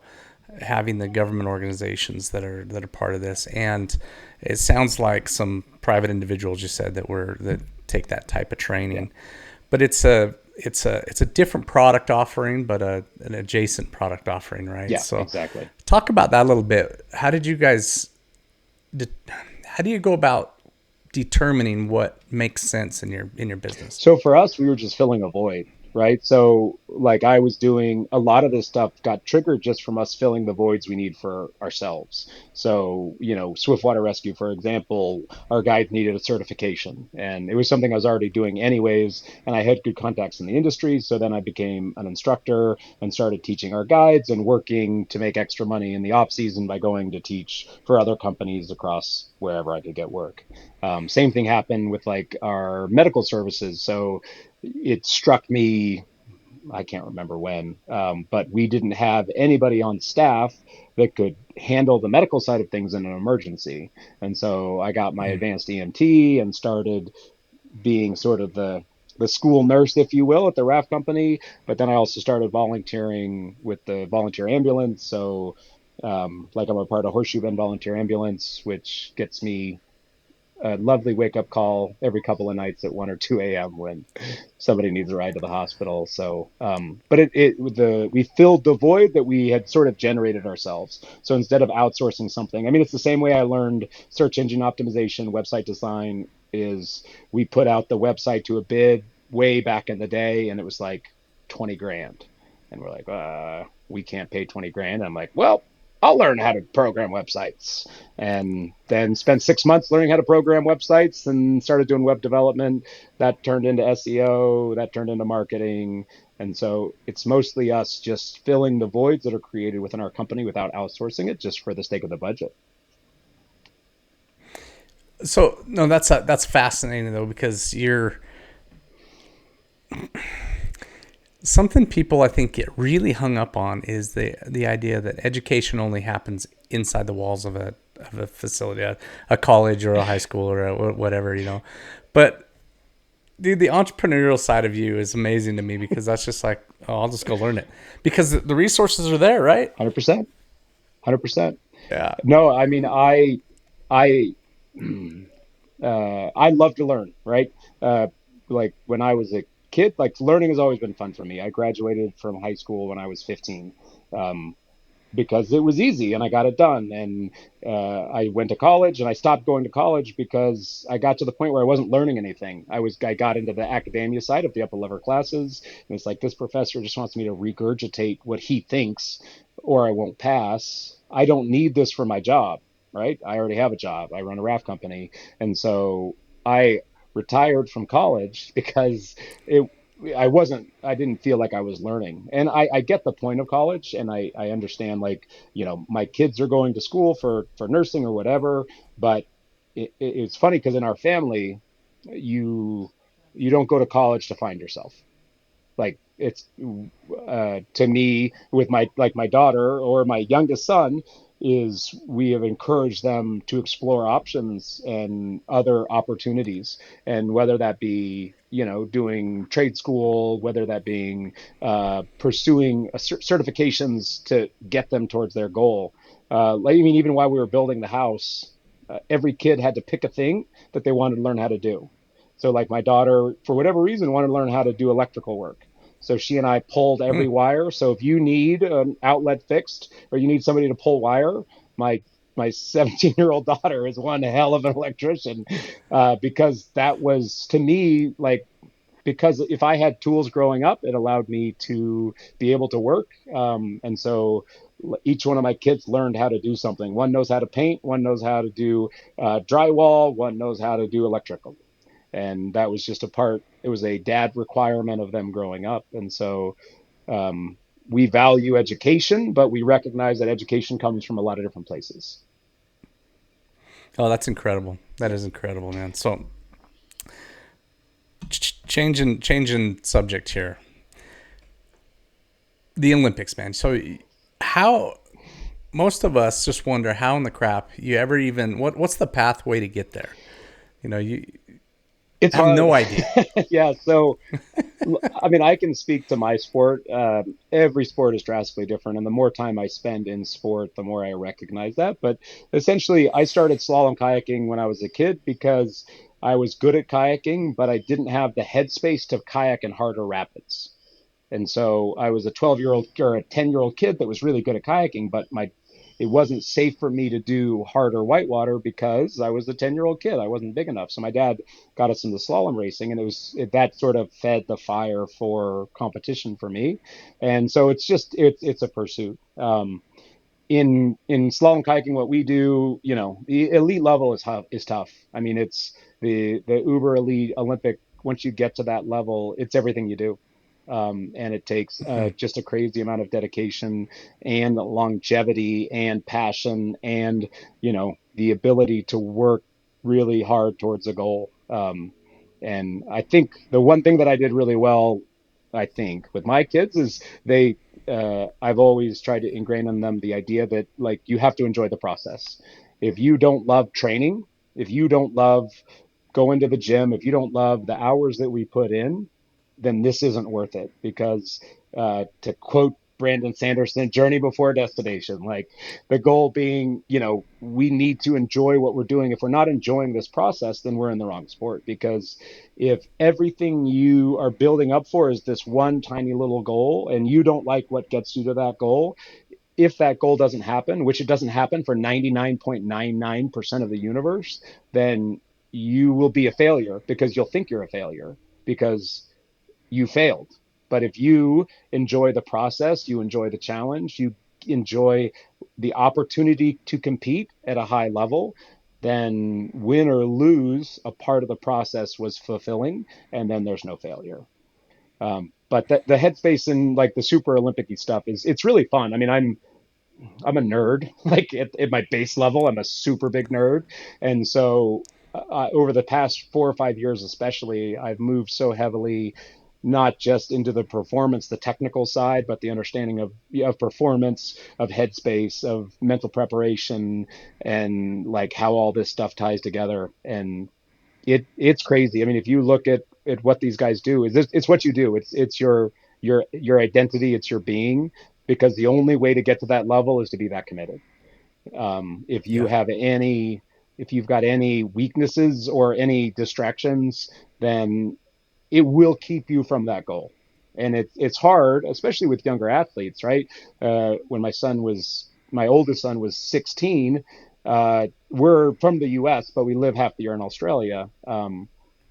having the government organizations that are part of this, and it sounds like some private individuals you said that take that type of Yeah. training, but it's a different product offering, but an adjacent product offering, right? Yeah. So Exactly. talk about that a little bit. How do you go about determining what makes sense in your business? So for us, we were just filling a void, right? So like I was doing a lot of this stuff got triggered just from us filling the voids we need for ourselves. So, Swiftwater Rescue, for example, our guide needed a certification and it was something I was already doing anyways. And I had good contacts in the industry. So then I became an instructor and started teaching our guides and working to make extra money in the off season by going to teach for other companies across wherever I could get work. Same thing happened with like our medical services. So it struck me, I can't remember when, but we didn't have anybody on staff that could handle the medical side of things in an emergency. And so I got my Mm. advanced EMT and started being sort of the school nurse, if you will, at the raft company. But then I also started volunteering with the volunteer ambulance. So Like I'm a part of Horseshoe Bend Volunteer Ambulance, which gets me a lovely wake up call every couple of nights at 1 or 2 a.m. when somebody needs a ride to the hospital. So, but we filled the void that we had sort of generated ourselves. So instead of outsourcing something, I mean, it's the same way I learned search engine optimization, website design is we put out the website to a bid way back in the day, and it was like 20 grand. And we're like, we can't pay 20 grand. And I'm like, well, I'll learn how to program websites, and then spent 6 months learning how to program websites and started doing web development. That turned into SEO, that turned into marketing. And so it's mostly us just filling the voids that are created within our company without outsourcing it just for the sake of the budget. So no, that's fascinating though, because you're something people I think get really hung up on is the idea that education only happens inside the walls of a facility, a college or a high school or whatever, you know. But dude, the entrepreneurial side of you is amazing to me because that's just like, oh, I'll just go learn it because the resources are there, right? 100%. 100%. Yeah. No, I mean, I, I love to learn, right? Uh, like when I was a kid, like learning has always been fun for me. I graduated from high school when I was 15. Um, because it was easy and I got it done. And I went to college and I stopped going to college because I got to the point where I wasn't learning anything. I got into the academia side of the upper level classes, and it's like this professor just wants me to regurgitate what he thinks, or I won't pass. I don't need this for my job, right? I already have a job. I run a raft company, and so I retired from college because it I didn't feel like I was learning. And I get the point of college, and I understand, like, my kids are going to school for nursing or whatever. But it's funny because in our family, you you don't go to college to find yourself. Like it's to me with my daughter or my youngest son is we have encouraged them to explore options and other opportunities, and whether that be doing trade school, whether that being pursuing certifications to get them towards their goal. Like, I mean, even while we were building the house, every kid had to pick a thing that they wanted to learn how to do. So like my daughter, for whatever reason, wanted to learn how to do electrical work. So she and I pulled every Mm. wire. So if you need an outlet fixed or you need somebody to pull wire, my my 17-year-old daughter is one hell of an electrician, because that was to me like, because if I had tools growing up, it allowed me to be able to work. And so each one of my kids learned how to do something. One knows how to paint, one knows how to do drywall, one knows how to do electrical. And that was just a part, it was a dad requirement of them growing up. And so um, we value education, but we recognize that education comes from a lot of different places. Oh, that's incredible. That is incredible, man. So changing subject here. The Olympics, man. So how most of us just wonder how in the crap you ever even what's the pathway to get there? You know, you It's have hard. no idea. Yeah. So, I mean, I can speak to my sport. Every sport is drastically different. And the more time I spend in sport, the more I recognize that. But essentially, I started slalom kayaking when I was a kid because I was good at kayaking, but I didn't have the headspace to kayak in harder rapids. And so I was a 12-year-old or a 10-year-old kid that was really good at kayaking, but it wasn't safe for me to do harder whitewater because I was a 10-year-old kid. I wasn't big enough. So my dad got us into slalom racing, and that sort of fed the fire for competition for me. And so it's a pursuit. In slalom kayaking, what we do, the elite level is tough. I mean, it's the uber elite Olympic. Once you get to that level, it's everything you do. And it takes just a crazy amount of dedication and longevity and passion and the ability to work really hard towards a goal. And I think the one thing that I did really well, I think, with my kids is I've always tried to ingrain in them the idea that, like, you have to enjoy the process. If you don't love training, if you don't love going to the gym, if you don't love the hours that we put in, then this isn't worth it. Because to quote Brandon Sanderson, journey before destination. Like the goal being, we need to enjoy what we're doing. If we're not enjoying this process, then we're in the wrong sport. Because if everything you are building up for is this one tiny little goal and you don't like what gets you to that goal, if that goal doesn't happen, which it doesn't happen for 99.99% of the universe, then you will be a failure because you'll think you're a failure because you failed. But if you enjoy the process, you enjoy the challenge, you enjoy the opportunity to compete at a high level, then win or lose, a part of the process was fulfilling, and then there's no failure. But the headspace and like the super Olympic stuff it's really fun. I mean, I'm a nerd. Like at my base level, I'm a super big nerd, and so over the past 4 or 5 years, especially, I've moved so heavily, not just into the performance, the technical side, but the understanding of performance, of headspace, of mental preparation, and like how all this stuff ties together. And it's crazy. I mean, if you look at what these guys do, it's what you do. It's your identity. It's your being. Because the only way to get to that level is to be that committed. If you Yeah. have any, if you've got any weaknesses or any distractions, then it will keep you from that goal. And it's hard, especially with younger athletes, right? When my oldest son was 16. We're from the U.S., but we live half the year in Australia.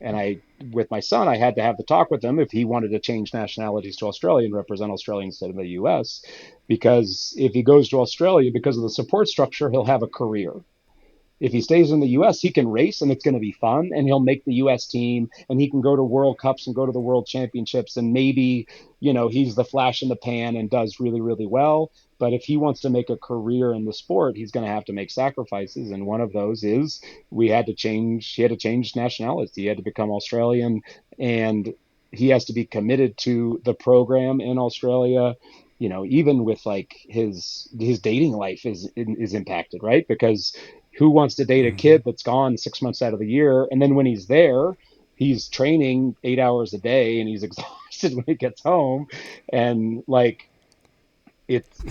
And with my son, I had to have the talk with him if he wanted to change nationalities to Australia and represent Australia instead of the U.S. Because if he goes to Australia, because of the support structure, he'll have a career. If he stays in the US, he can race and it's going to be fun and he'll make the US team and he can go to World Cups and go to the World Championships and maybe, he's the flash in the pan and does really, really well. But if he wants to make a career in the sport, he's going to have to make sacrifices. And one of those is he had to change nationality. He had to become Australian and he has to be committed to the program in Australia. Even with like his dating life is impacted, right? Because who wants to date a kid that's gone 6 months out of the year? And then when he's there, he's training 8 hours a day and he's exhausted when he gets home. And like,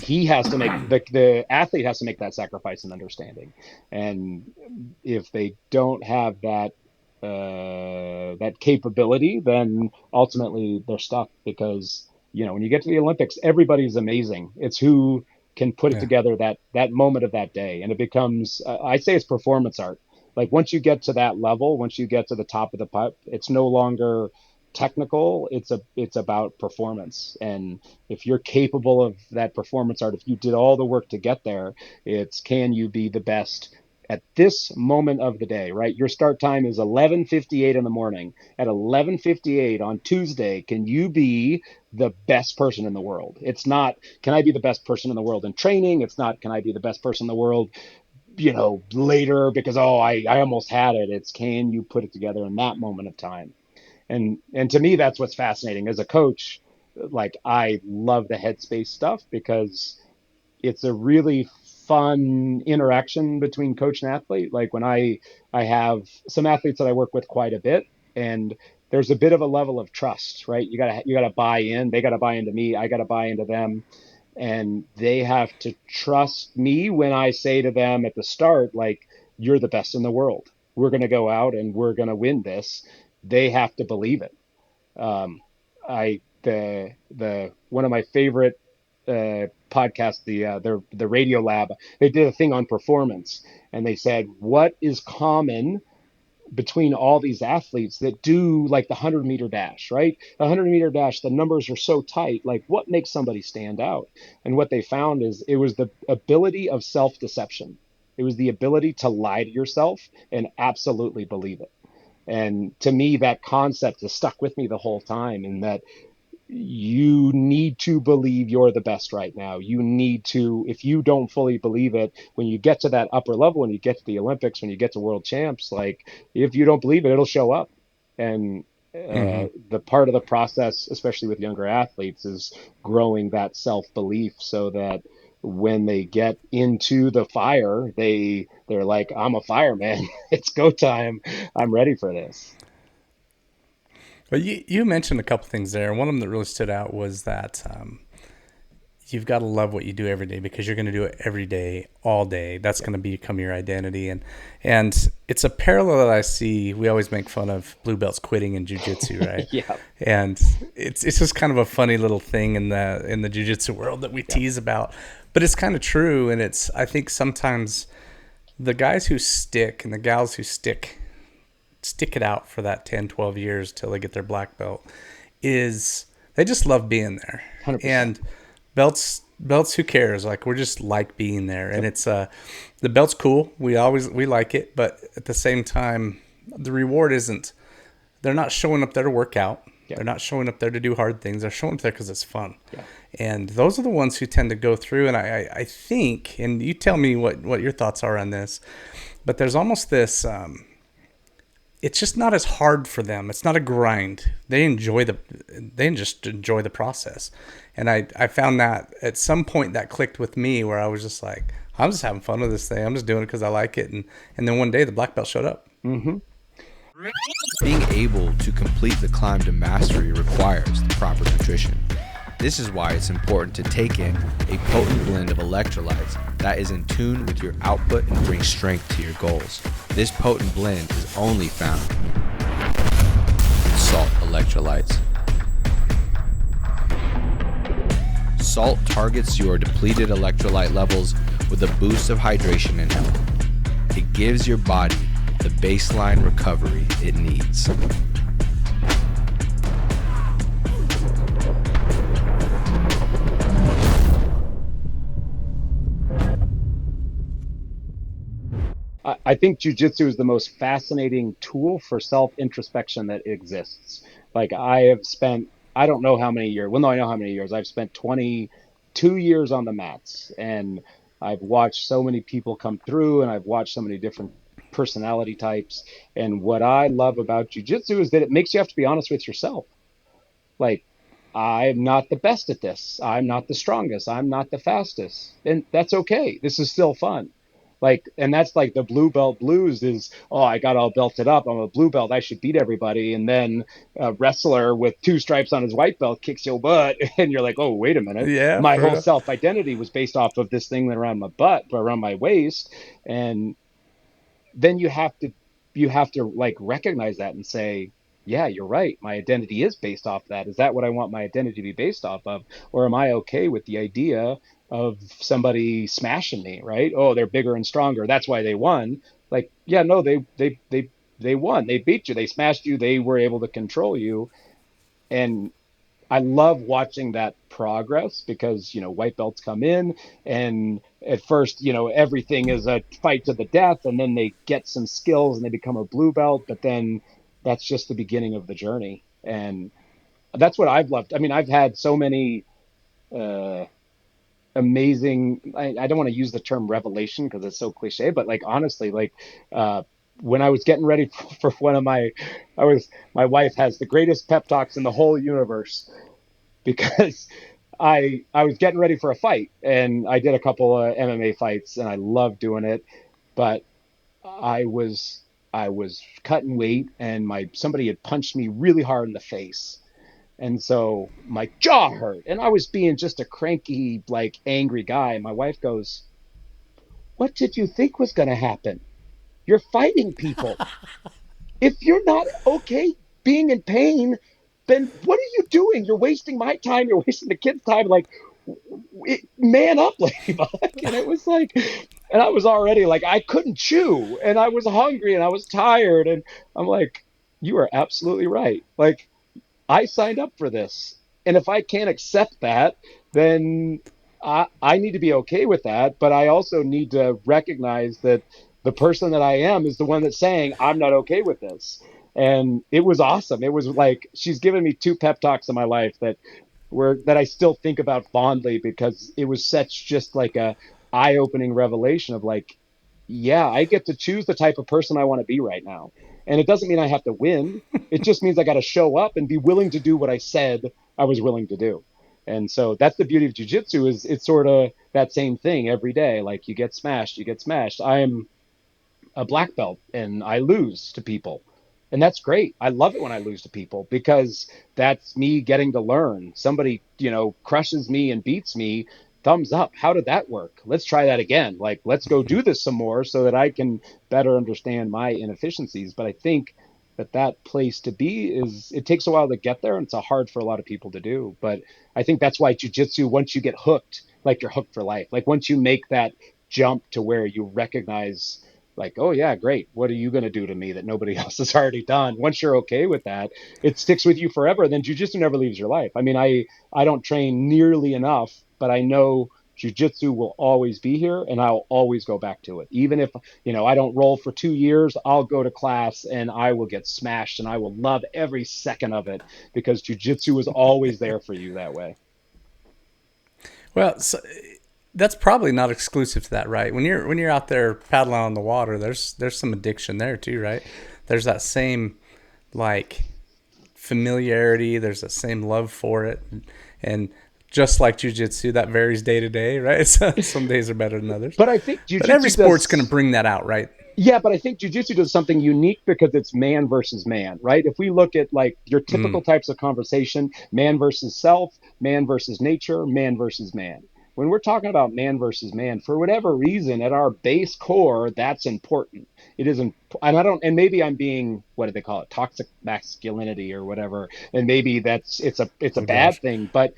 he has to make the athlete has to make that sacrifice and understanding. And if they don't have that capability, then ultimately they're stuck because when you get to the Olympics, everybody's amazing. It's who can put it Yeah. together that moment of that day, and it becomes I say it's performance art. Like once you get to that level, once you get to the top of the pipe, it's no longer technical. It's about performance. And if you're capable of that performance art, if you did all the work to get there, it's can you be the best at this moment of the day, right? Your start time is 11:58 in the morning. At 11:58 on Tuesday, can you be the best person in the world? It's not can I be the best person in the world in training? It's not can I be the best person in the world, later because I almost had it. It's can you put it together in that moment of time? And to me that's what's fascinating as a coach. Like I love the headspace stuff because it's a really fun interaction between coach and athlete. Like when I have some athletes that I work with quite a bit, and there's a bit of a level of trust, right? You gotta buy in. They gotta buy into me. I gotta buy into them, and they have to trust me when I say to them at the start, like, you're the best in the world. We're gonna go out and we're gonna win this. They have to believe it. I the one of my favorite podcasts, the Radio Lab, they did a thing on performance, and they said what is common between all these athletes that do like the 100-meter dash, right? The 100-meter dash, the numbers are so tight. Like what makes somebody stand out? And what they found is it was the ability of self-deception. It was the ability to lie to yourself and absolutely believe it. And to me, that concept has stuck with me the whole time. And that you need to believe you're the best right now. You need to, if you don't fully believe it, when you get to that upper level, when you get to the Olympics, when you get to world champs, like if you don't believe it, it'll show up. And the part of the process, especially with younger athletes, is growing that self belief so that when they get into the fire, they're like, I'm a fireman. It's go time. I'm ready for this. But you mentioned a couple things there. One of them that really stood out was that you've got to love what you do every day because you're going to do it every day, all day. That's Yeah. going to become your identity. And it's a parallel that I see. We always make fun of blue belts quitting in jujitsu, right? Yeah. And it's just kind of a funny little thing in the jujitsu world that we Yeah. tease about, but it's kind of true. And it's I think sometimes the guys who stick and the gals who stick it out for that 10, 12 years till they get their black belt is they just love being there. 100%. And belts who cares, like we're just like being there. And Yep. it's the belt's cool, we like it, but at the same time the reward isn't, they're not showing up there to work out, Yeah. they're not showing up there to do hard things, they're showing up there because it's fun. Yeah. And those are the ones who tend to go through. And I think, and you tell me what your thoughts are on this, but there's almost this it's just not as hard for them. It's not a grind. They just enjoy the process. And I found that at some point that clicked with me where I was just like, I'm just having fun with this thing. I'm just doing it because I like it. And then one day the black belt showed up. Hmm. Being able to complete the climb to mastery requires the proper nutrition. This is why it's important to take in a potent blend of electrolytes that is in tune with your output and brings strength to your goals. This potent blend is only found in salt electrolytes. Salt targets your depleted electrolyte levels with a boost of hydration and health. It gives your body the baseline recovery it needs. I think jujitsu is the most fascinating tool for self introspection that exists. Like I have spent, I don't know how many years. Well, no, I know how many years. I've spent 22 years on the mats, and I've watched so many people come through, and I've watched so many different personality types. And what I love about jujitsu is that it makes you have to be honest with yourself. Like, I'm not the best at this. I'm not the strongest. I'm not the fastest. And that's okay. This is still fun. Like, and that's like the blue belt blues is, oh, I got all belted up. I'm a blue belt. I should beat everybody. And then a wrestler with two stripes on his white belt kicks your butt. And you're like, oh, wait a minute. Yeah, My for whole real. self identity was based off of this thing around my butt, around my waist. And then you have to like recognize that and say, yeah, you're right, my identity is based off that. Is that what I want my identity to be based off of, or am I okay with the idea of somebody smashing me, right? Oh, they're bigger and stronger, that's why they won. Like, yeah, no, they won, they beat you, they smashed you, they were able to control you. And I love watching that progress because, white belts come in and at first, everything is a fight to the death, and then they get some skills and they become a blue belt, but then that's just the beginning of the journey. And that's what I've loved. I mean, I've had so many uh, amazing, I don't want to use the term revelation because it's so cliche, but like honestly, like uh, when I was getting ready for one of my wife has the greatest pep talks in the whole universe because I was getting ready for a fight, and I did a couple of MMA fights and I love doing it, but I was I was cutting weight and my somebody had punched me really hard in the face. And so my jaw hurt and I was being just a cranky, like angry guy. My wife goes, "What did you think was going to happen? You're fighting people. If you're not okay being in pain, then what are you doing? You're wasting my time. You're wasting the kids' time. Like, man up, Ladybug." And it was like, and I was already like, I couldn't chew, and I was hungry, and I was tired, and I'm like, you are absolutely right. Like, I signed up for this, and if I can't accept that, then I need to be okay with that. But I also need to recognize that the person that I am is the one that's saying I'm not okay with this. And it was awesome. It was like she's given me two pep talks in my life that I still think about fondly because it was such just like a eye-opening revelation of like, yeah, I get to choose the type of person I want to be right now. And it doesn't mean I have to win. It just means I got to show up and be willing to do what I said I was willing to do. And so that's the beauty of jujitsu is it's sort of that same thing every day. Like you get smashed, you get smashed. I'm a black belt and I lose to people. And that's great. I love it when I lose to people because that's me getting to learn. Somebody, crushes me and beats me. Thumbs up. How did that work? Let's try that again. Like, let's go do this some more so that I can better understand my inefficiencies. But I think that place to be is, it takes a while to get there, and it's hard for a lot of people to do. But I think that's why jujitsu, once you get hooked, like you're hooked for life. Like once you make that jump to where you recognize, like, oh yeah, great, what are you going to do to me that nobody else has already done? Once you're okay with that, it sticks with you forever. Then jujitsu never leaves your life. I mean, I don't train nearly enough, but I know jujitsu will always be here, and I'll always go back to it. Even if, I don't roll for 2 years, I'll go to class and I will get smashed, and I will love every second of it because jujitsu is always there for you that way. Well, so that's probably not exclusive to that, right? When you're out there paddling on the water, there's some addiction there too, right? There's that same like familiarity. There's that same love for it, and just like jujitsu, that varies day to day, right? So some days are better than others, But I think but every jujitsu sport's going to does. bring that out, right? Yeah, but I think jujitsu does something unique because it's man versus man, right? If we look at like your Mm, typical types of conversation, man versus self, man versus nature, man versus man. When we're talking about man versus man, for whatever reason, at our base core, that's important. It isn't, and I don't, and maybe I'm being, what do they call it, toxic masculinity or whatever, and maybe it's a oh bad gosh, thing, but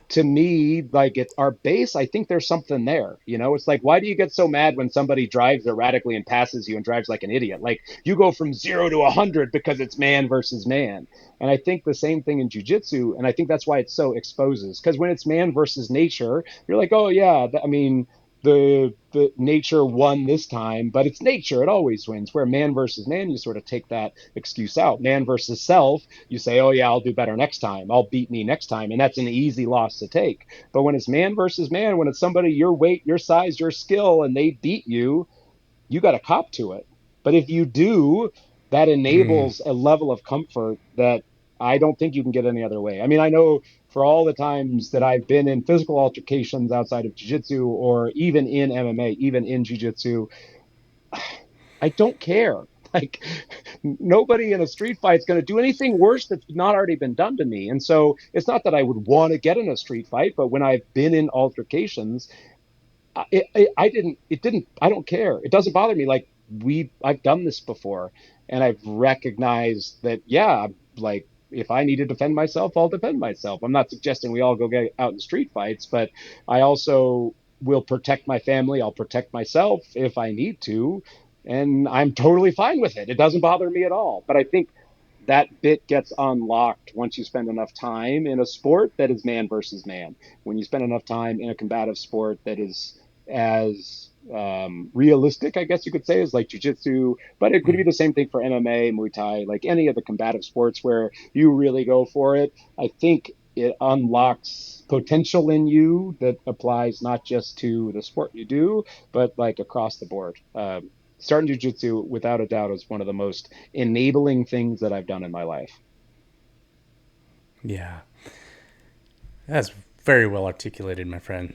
to me, like it's our base, I think there's something there. It's like, why do you get so mad when somebody drives erratically and passes you and drives like an idiot? Like you go from 0 to 100 because it's man versus man. And I think the same thing in jujitsu. And I think that's why it's so exposes. Because when it's man versus nature, you're like, oh yeah, I mean, the nature won this time, but it's nature, it always wins. Where man versus man, you sort of take that excuse out. Man versus self, you say, oh yeah, I'll do better next time, I'll beat me next time, and that's an easy loss to take. But when it's man versus man, when it's somebody your weight, your size, your skill, and they beat you got to cop to it. But if you do, that mm, enables a level of comfort that I don't think you can get any other way. I mean, I know for all the times that I've been in physical altercations outside of jiu-jitsu, or even in MMA, even in jiu-jitsu, I don't care. Like nobody in a street fight is going to do anything worse that's not already been done to me. And so it's not that I would want to get in a street fight, but when I've been in altercations, I don't care. It doesn't bother me. Like I've done this before, and I've recognized that, yeah, like if I need to defend myself, I'll defend myself. I'm not suggesting we all go get out in street fights, but I also will protect my family. I'll protect myself if I need to, and I'm totally fine with it. It doesn't bother me at all. But I think that bit gets unlocked once you spend enough time in a sport that is man versus man. When you spend enough time in a combative sport that is as realistic, I guess you could say, as like jujitsu, but it could be mm. the same thing for MMA, Muay Thai, like any of the combative sports where you really go for it. I think it unlocks potential in you that applies not just to the sport you do, but like across the board. Starting jujitsu, without a doubt, is one of the most enabling things that I've done in my life. Yeah, that's very well articulated, my friend.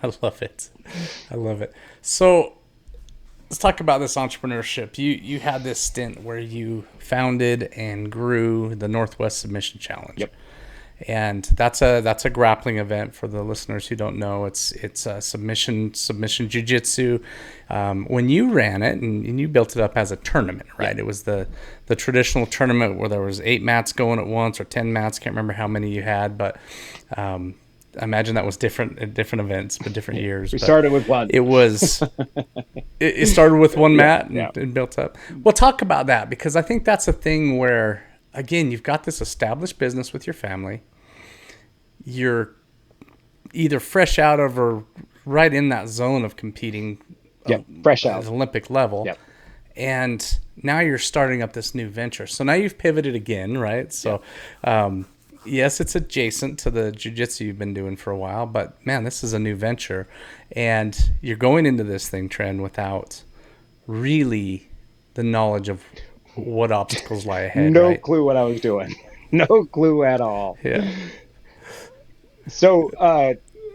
I love it. I love it. So let's talk about this entrepreneurship. You had this stint where you founded and grew the Northwest Submission Challenge, Yep. and that's a grappling event for the listeners who don't know. It's a submission jujitsu. When you ran it and you built it up as a tournament, Yeah. right? It was the traditional tournament where there was 8 mats going at once or 10 mats. Can't remember how many you had, but I imagine that was different at different events, but different years. We But started with one. it was it started with one Yeah. mat Yeah. and built up. Well, talk about that because I think that's a thing where again you've got this established business with your family. You're either fresh out of or right in that zone of competing Yeah. Fresh at out. an Olympic level, Yeah. and now you're starting up this new venture. So now you've pivoted again, right? Yeah. So yes, it's adjacent to the jiu-jitsu you've been doing for a while, but man, this is a new venture, and you're going into this thing, Tren, without really the knowledge of what obstacles lie ahead, No right? clue what I was doing. No clue at all. Yeah. So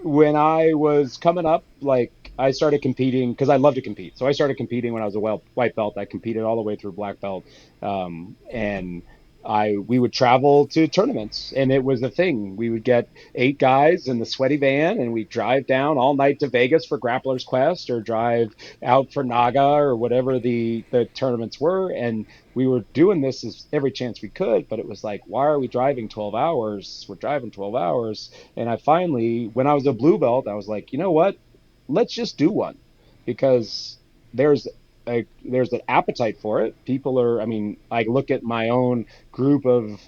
when I was coming up, like I started competing because I love to compete. So I started competing when I was a white belt. I competed all the way through black belt, and I we would travel to tournaments, and it was a thing. We would get 8 guys in the sweaty van, and we'd drive down all night to Vegas for Grappler's Quest, or drive out for Naga or whatever the tournaments were, and we were doing this as every chance we could. But it was like, why are we driving 12 hours? We're driving 12 hours, and I finally, when I was a blue belt, I was like, you know what? Let's just do one because there's there's an appetite for it. People are, I mean, I look at my own group of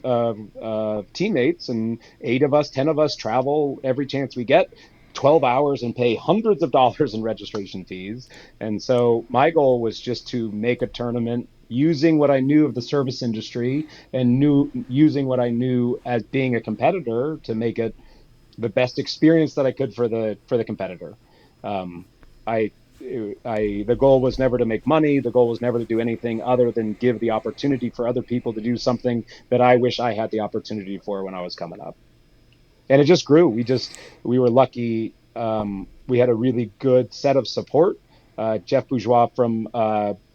teammates, and 8 of us, 10 of us travel every chance we get. 12 hours and pay hundreds of dollars in registration fees. And so my goal was just to make a tournament using what I knew of the service industry and knew using what I knew as being a competitor to make it the best experience that I could for the competitor. Um, I the goal was never to make money. The goal was never to do anything other than give the opportunity for other people to do something that I wish I had the opportunity for when I was coming up. And it just grew. We were lucky. We had a really good set of support. Jeff Bourgeois from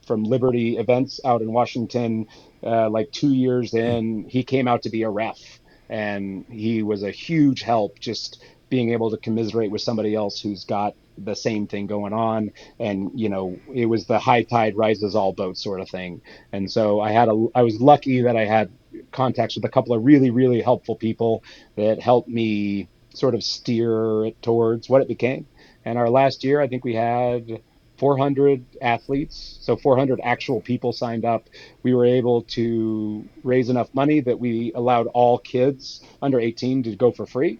Liberty Events out in Washington, like 2 years in, he came out to be a ref, and he was a huge help. Just being able to commiserate with somebody else who's got the same thing going on, and it was the high tide rises all boats sort of thing. And so I was lucky that I had contacts with a couple of really really helpful people that helped me sort of steer it towards what it became. And our last year, I think we had 400 athletes, so 400 actual people signed up. We were able to raise enough money that we allowed all kids under 18 to go for free.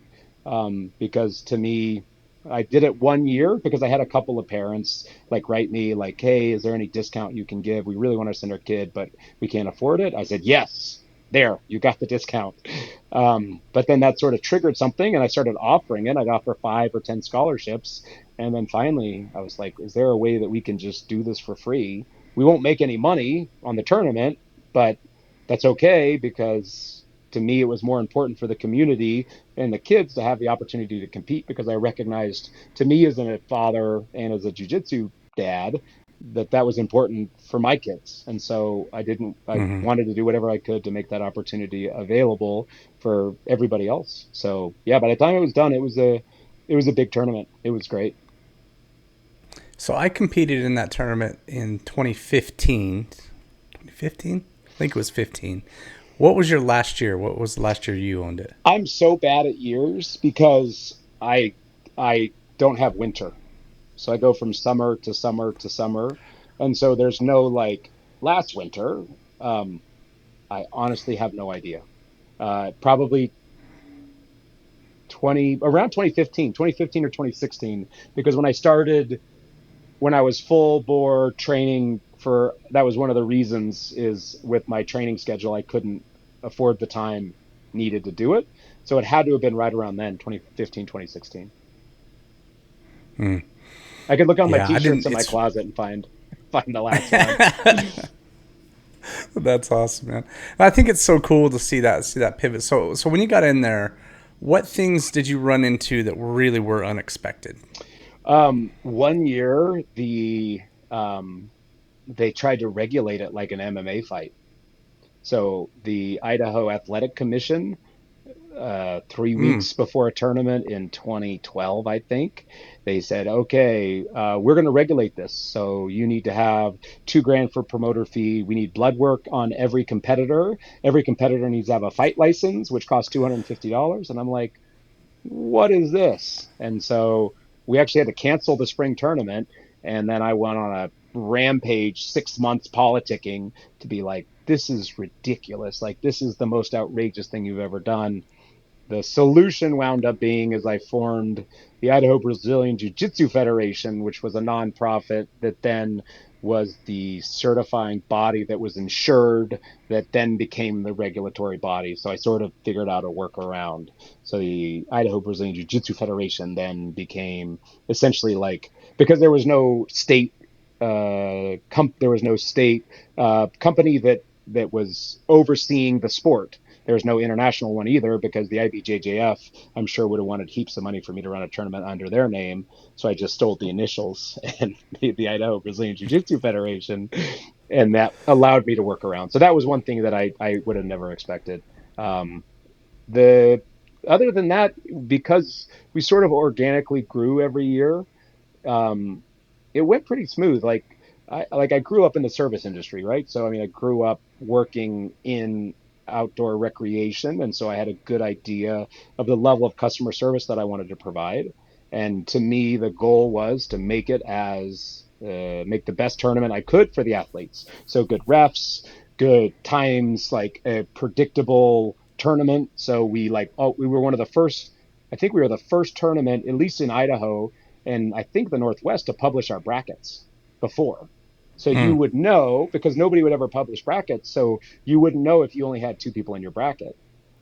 Because to me, I did it one year because I had a couple of parents like write me like, "Hey, is there any discount you can give? We really want to send our kid, but we can't afford it." I said, "Yes, there, you got the discount." But then that sort of triggered something, and I started offering it. I'd offer 5 or 10 scholarships, and then finally, I was like, "Is there a way that we can just do this for free? We won't make any money on the tournament, but that's okay because." To me, it was more important for the community and the kids to have the opportunity to compete because I recognized, to me as a father and as a jujitsu dad, that was important for my kids. And so I Mm-hmm. wanted to do whatever I could to make that opportunity available for everybody else. So yeah, by the time it was done, it was a big tournament. It was great. So I competed in that tournament in 2015. 2015? I think it was 15. What was your last year? What was the last year you owned it? I'm so bad at years because I don't have winter. So I go from summer to summer to summer. And so there's no like last winter. Um, I honestly have no idea. Probably around 2015 or 2016, because when I was full bore training that was one of the reasons is with my training schedule, I couldn't afford the time needed to do it. So it had to have been right around then, 2015, 2016. Hmm. I could look on my Yeah, I t-shirts didn't. in my It's closet and find the last one. That's awesome, man. I think it's so cool to see that pivot. So when you got in there, what things did you run into that really were unexpected? One year, they tried to regulate it like an MMA fight. So the Idaho Athletic Commission, 3 weeks before a tournament in 2012, I think, they said, "Okay, we're going to regulate this. So you need to have 2 grand for promoter fee. We need blood work on every competitor. Every competitor needs to have a fight license, which costs $250." And I'm like, what is this? And so we actually had to cancel the spring tournament. And then I went on a rampage, 6 months politicking to be like, this is ridiculous. Like, this is the most outrageous thing you've ever done. The solution wound up being is I formed the Idaho Brazilian Jiu Jitsu Federation, which was a nonprofit that then was the certifying body that was insured, that then became the regulatory body. So I sort of figured out a workaround. So the Idaho Brazilian Jiu Jitsu Federation then became essentially like, because there was no state there was no state company that was overseeing the sport. There was no international one either because the IBJJF, I'm sure, would have wanted heaps of money for me to run a tournament under their name. So I just stole the initials and made the Idaho Brazilian Jiu-Jitsu Federation, and that allowed me to work around. So that was one thing that I would have never expected. Um, the Other than that, because we sort of organically grew every year, um, it went pretty smooth. I grew up in the service industry, right? So I mean, I grew up working in outdoor recreation, and so I had a good idea of the level of customer service that I wanted to provide. And to me, the goal was to make the best tournament I could for the athletes. So good refs, good times, like a predictable tournament. So we were one of the first. I think we were the first tournament, at least in Idaho, and I think the Northwest, to publish our brackets before. So you Hmm. would know, because nobody would ever publish brackets. So you wouldn't know if you only had two people in your bracket.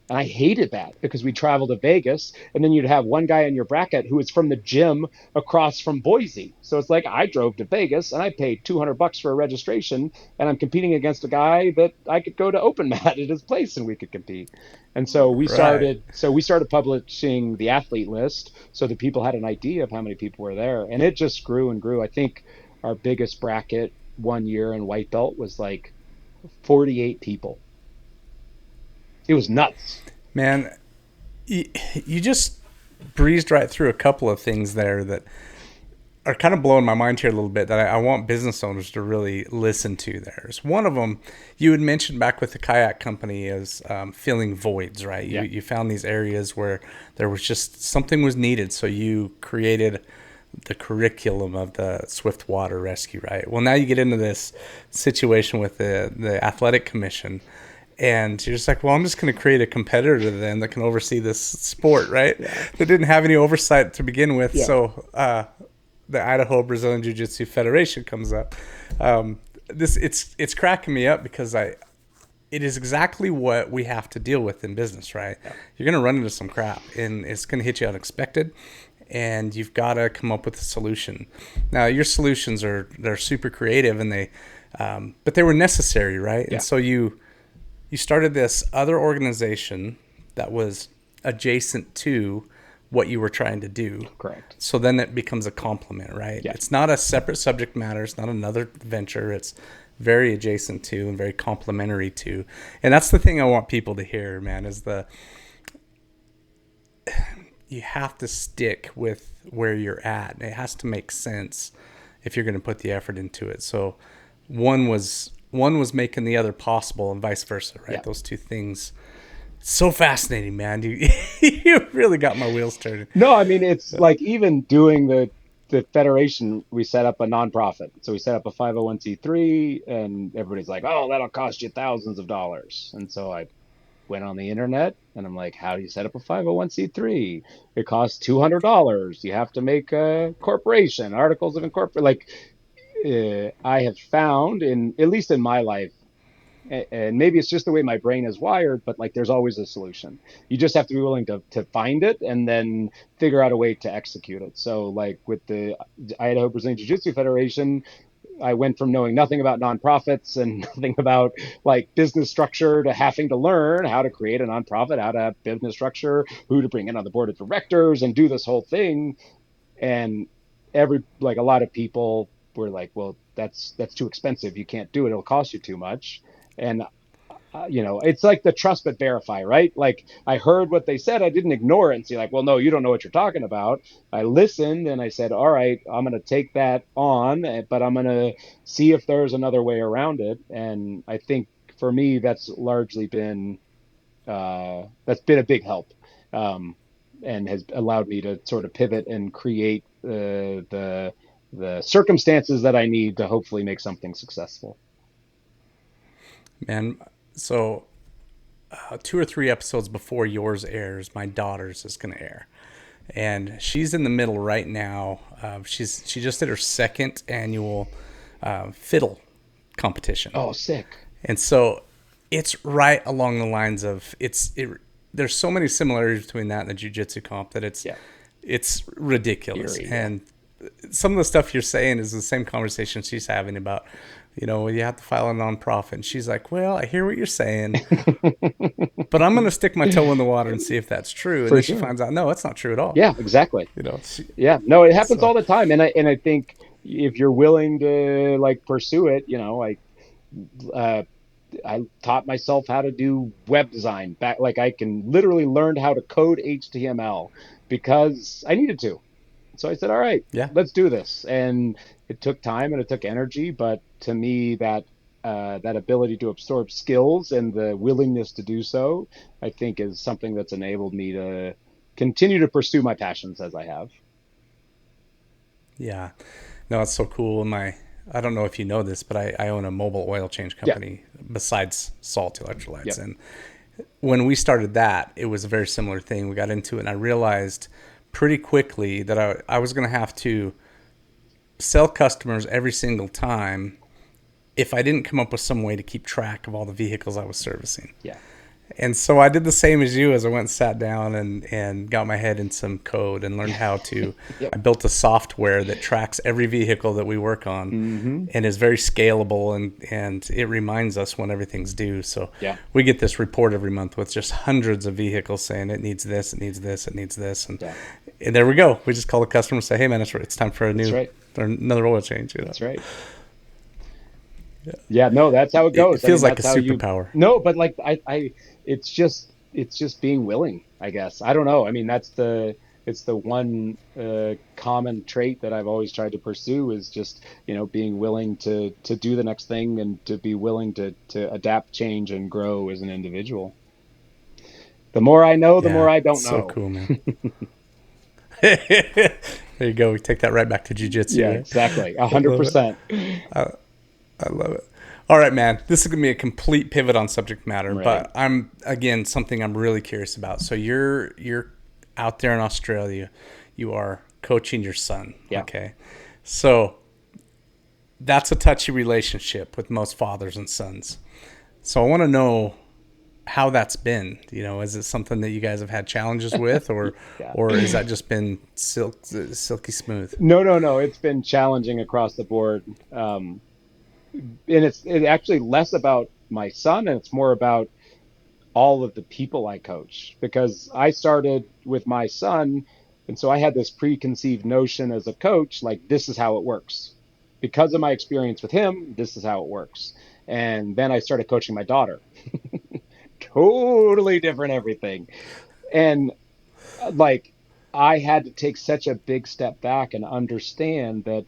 And I hated that because we traveled to Vegas and then you'd have one guy in your bracket who was from the gym across from Boise. So it's like I drove to Vegas and I paid $200 for a registration and I'm competing against a guy that I could go to open mat at his place and we could compete. And Right. we started publishing the athlete list so that people had an idea of how many people were there. And it just grew and grew. I think our biggest bracket one year in white belt was like 48 people. It was nuts. Man, you just breezed right through a couple of things there that are kind of blowing my mind here a little bit that I want business owners to really listen to. There's one of them you had mentioned back with the kayak company is filling voids, right? Yeah. You found these areas where there was just something was needed. So you created the curriculum of the swift water rescue, right? Well, now you get into this situation with the athletic commission and you're just like, well, I'm just going to create a competitor to them that can oversee this sport, right? Yeah. That didn't have any oversight to begin with. Yeah. So the Idaho Brazilian Jiu-Jitsu Federation comes up. It's cracking me up because it is exactly what we have to deal with in business, right? Yeah. You're going to run into some crap, and it's going to hit you unexpected, and you've got to come up with a solution. Now, your solutions they're super creative, and but they were necessary, right? Yeah. And so you started this other organization that was adjacent to what you were trying to do. Correct. So then it becomes a complement, right? Yeah. It's not a separate subject matter. It's not another venture. It's very adjacent to and very complementary to. And that's the thing I want people to hear, man, is you have to stick with where you're at. It has to make sense if you're going to put the effort into it. So one was making the other possible and vice versa, right? Yeah. Those two things. So fascinating, man. You really got my wheels turning. No, I mean, it's like even doing the federation, we set up a nonprofit. So we set up a 501c3 and everybody's like, oh, that'll cost you thousands of dollars. And so I went on the internet and I'm like, how do you set up a 501c3? It costs $200. You have to make a corporation, articles of incorporation. I have found at least in my life, and maybe it's just the way my brain is wired, but like there's always a solution. You just have to be willing to find it and then figure out a way to execute it. So like with the Idaho Brazilian Jiu-Jitsu Federation, I went from knowing nothing about nonprofits and nothing about like business structure to having to learn how to create a nonprofit, how to have business structure, who to bring in on the board of directors and do this whole thing. And a lot of people were like, well, that's too expensive. You can't do it. It'll cost you too much. And it's like the trust but verify, right? Like I heard what they said, I didn't ignore it and say like, well, no, you don't know what you're talking about. I listened and I said, all right, I'm going to take that on, but I'm going to see if there's another way around it. And I think for me, that's been a big help, and has allowed me to sort of pivot and create the circumstances that I need to hopefully make something successful. Man, so 2 or 3 episodes before yours airs, my daughter's is going to air. And she's in the middle right now. She just did her second annual fiddle competition. Oh, sick. And so it's right along the lines of there's so many similarities between that and the jiu-jitsu comp that it's ridiculous. Eerie, and some of the stuff you're saying is the same conversation she's having about, you have to file a nonprofit. And she's like, well, I hear what you're saying, but I'm going to stick my toe in the water and see if that's true. And For then she sure. finds out, no, it's not true at all. Yeah, exactly. You know, she, Yeah, no, it happens so all the time, and I think if you're willing to like pursue it, uh, I taught myself how to do web design back. Like I can literally learn how to code HTML because I needed to. So I said, all right, yeah, let's do this. And it took time and it took energy, but to me, that ability to absorb skills and the willingness to do so, I think, is something that's enabled me to continue to pursue my passions as I have. yeah. No, it's so cool. I don't know if you know this, but I own a mobile oil change Yeah. company besides Salt Electrolytes. Yep. And when we started that, it was a very similar thing. We got into it, and I realized pretty quickly that I was going to have to sell customers every single time if I didn't come up with some way to keep track of all the vehicles I was servicing. Yeah. And so I did the same as you as I went and sat down and got my head in some code and learned how to. Yep. I built a software that tracks every vehicle that we work on Hmm. and is very scalable, and it reminds us when everything's due. So Yeah. we get this report every month with just hundreds of vehicles saying it needs this, it needs this, it needs this. Yeah. And there we go. We just call the customer and say, hey, man, it's time for That's right. another oil change. That's right. Yeah, no, that's how it It goes. I mean, feels like a that's how you. superpower. No, but like it's just being willing, I guess. I don't know. I mean, it's the one common trait that I've always tried to pursue is just, being willing to do the next thing and to be willing to adapt, change, and grow as an individual. The more I know, the more Yeah, I it's don't so know. cool, man. There you go. We take that right back to Yeah, jujitsu, right? exactly. A I hundred love it. percent. I love it. All right, man. This is gonna be a complete pivot on subject matter, I'm ready. but I'm again something I'm really curious about. So you're out there in Australia. You are coaching your son. Yeah. Okay. So that's a touchy relationship with most fathers and sons. So I want to know how that's been. Is it something that you guys have had challenges with, Yeah. or has that just been silky smooth? No, no, no. It's been challenging across the board. And it's actually less about my son and it's more about all of the people I coach because I started with my son, and so I had this preconceived notion as a coach, like this is how it works. Because of my experience with him, this is how it works. And then I started coaching my daughter. Totally different everything. And like I had to take such a big step back and understand that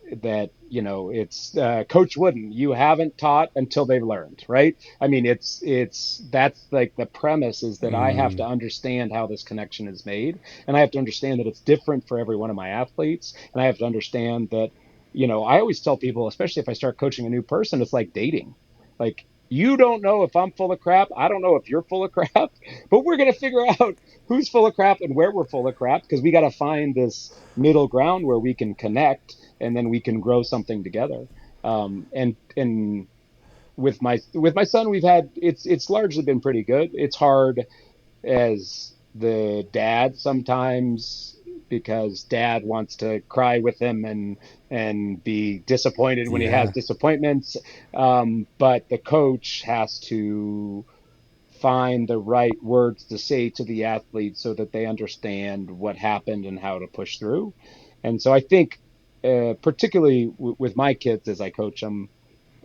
it's Coach Wooden, you haven't taught until they've learned, right? I mean, it's that's like the premise is that I have to Mm, understand how this connection is made, and I have to understand that it's different for every one of my athletes, and I have to understand that I always tell people, especially if I start coaching a new person, it's like dating. Like, you don't know if I'm full of crap, I don't know if you're full of crap, but we're going to figure out who's full of crap and where we're full of crap because we got to find this middle ground where we can connect and then we can grow something together. And with my son, we've had it's largely been pretty good. It's hard as the dad sometimes because dad wants to cry with him and be disappointed when he has yeah. disappointments. But the coach has to find the right words to say to the athlete so that they understand what happened and how to push through. And so I think, particularly with my kids as I coach them,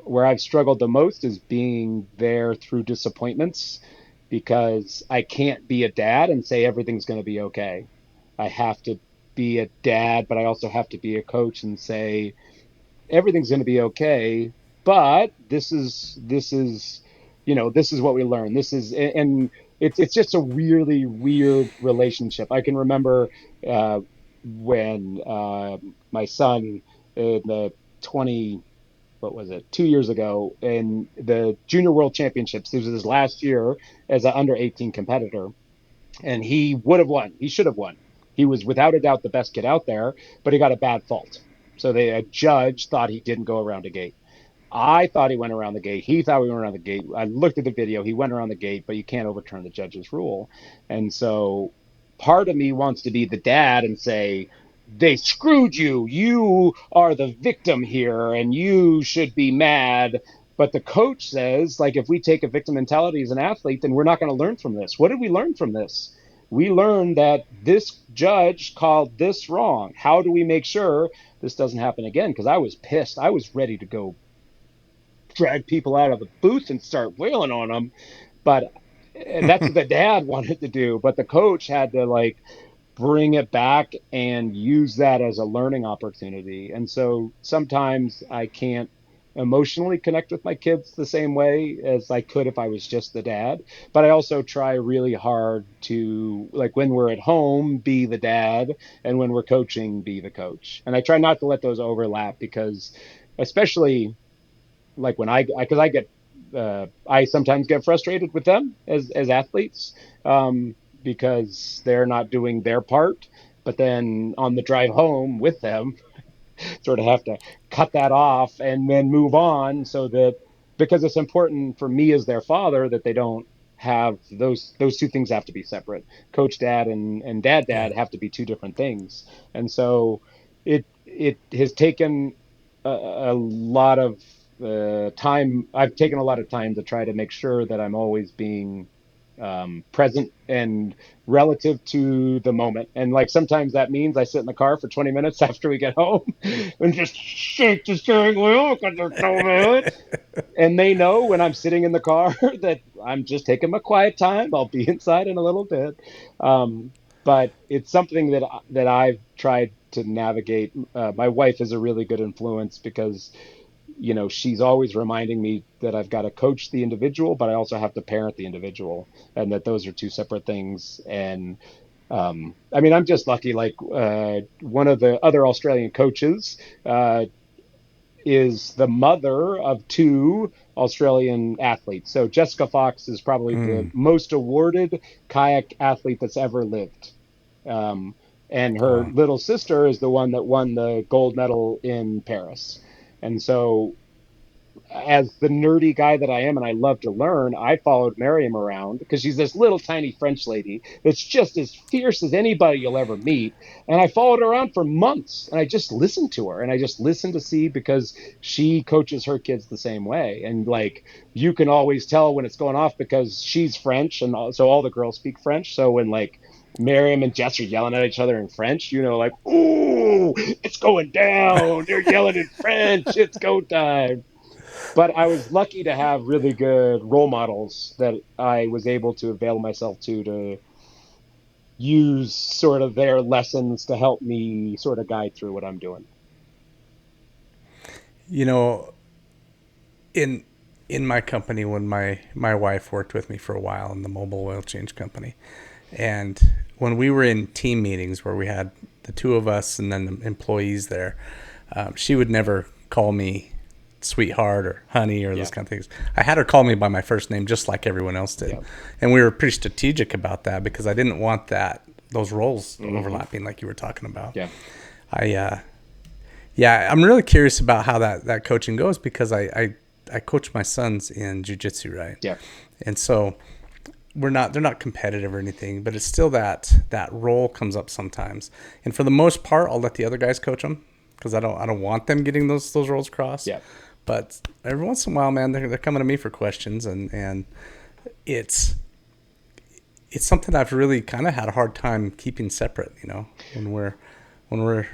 where I've struggled the most is being there through disappointments because I can't be a dad and say everything's going to be okay. I have to be a dad, but I also have to be a coach and say everything's going to be okay, but this is what we learned. This is and it's just a really weird relationship. I can remember uh, when my son in the 20 what was it 2 years ago in the junior world championships. This was his last year as an under 18 competitor, and he would have won. He should have won. He was without a doubt the best kid out there, but he got a bad fault. So a judge thought he didn't go around a gate. I thought he went around the gate. He thought we went around the gate. I looked at the video. He went around the gate, but you can't overturn the judge's rule. And so part of me wants to be the dad and say, they screwed you. You are the victim here and you should be mad. But the coach says, like, if we take a victim mentality as an athlete, then we're not going to learn from this. What did we learn from this? We learned that this judge called this wrong. How do we make sure this doesn't happen again? Because I was pissed. I was ready to go drag people out of the booth and start wailing on them. But and that's what the dad wanted to do. But the coach had to like bring it back and use that as a learning opportunity. And so sometimes I can't emotionally connect with my kids the same way as I could if I was just the dad. But I also try really hard to, like, when we're at home, be the dad, and when we're coaching, be the coach. And I try not to let those overlap because, especially like when because I get I sometimes get frustrated with them as athletes, because they're not doing their part. But then on the drive home with them, sort of have to cut that off and then move on, so that, because it's important for me as their father, that they don't have those two things have to be separate. Coach dad and dad Yeah. have to be two different things. And so it has taken a lot of time. I've taken a lot of time to try to make sure that I'm always being present and relative to the moment. And like sometimes that means I sit in the car for 20 minutes after we get home and just shake the steering wheel because they're so mad. And they know when I'm sitting in the car that I'm just taking my quiet time. I'll be inside in a little bit. Um, but it's something that I've tried to navigate. My wife is a really good influence because she's always reminding me that I've got to coach the individual, but I also have to parent the individual, and that those are two separate things. And I mean, I'm just lucky. Like one of the other Australian coaches is the mother of two Australian athletes. So Jessica Fox is probably the Mm. most awarded kayak athlete that's ever lived. Um, and her Wow. little sister is the one that won the gold medal in Paris. And so, as the nerdy guy that I am, and I love to learn, I followed Miriam around because she's this little tiny French lady that's just as fierce as anybody you'll ever meet. And I followed her around for months, and I just listened to her, and I just listened to see, because she coaches her kids the same way. And like, you can always tell when it's going off because she's French, and so all the girls speak French. So when like Miriam and Jess are yelling at each other in French, like, ooh, it's going down. They're yelling in French. It's go time. But I was lucky to have really good role models that I was able to avail myself to use sort of their lessons to help me sort of guide through what I'm doing. You know, in in my company, when my wife worked with me for a while in the mobile oil change company, and when we were in team meetings where we had the two of us and then the employees there, she would never call me sweetheart or honey or those kind of things. I had her call me by my first name just like everyone else did. Yeah. And we were pretty strategic about that because I didn't want those roles overlapping like you were talking about. Yeah. I'm really curious about how that coaching goes because I coach my sons in jiu-jitsu, right? Yeah. And so they're not competitive or anything, but it's still that role comes up sometimes. And for the most part, I'll let the other guys coach them because I don't want them getting those roles crossed. Yeah. But every once in a while, man, they're coming to me for questions, and it's something I've really kind of had a hard time keeping separate. When we're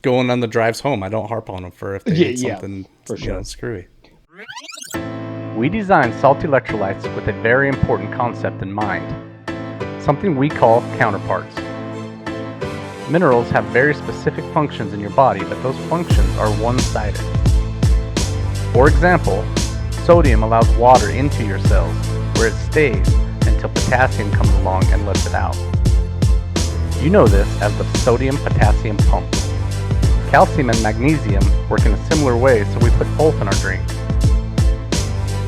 going on the drives home, I don't harp on them if they need something for sure. Screwy. We designed Salt Electrolytes with a very important concept in mind, something we call counterparts. Minerals have very specific functions in your body, but those functions are one-sided. For example, sodium allows water into your cells, where it stays until potassium comes along and lets it out. You know this as the sodium-potassium pump. Calcium and magnesium work in a similar way, so we put both in our drink.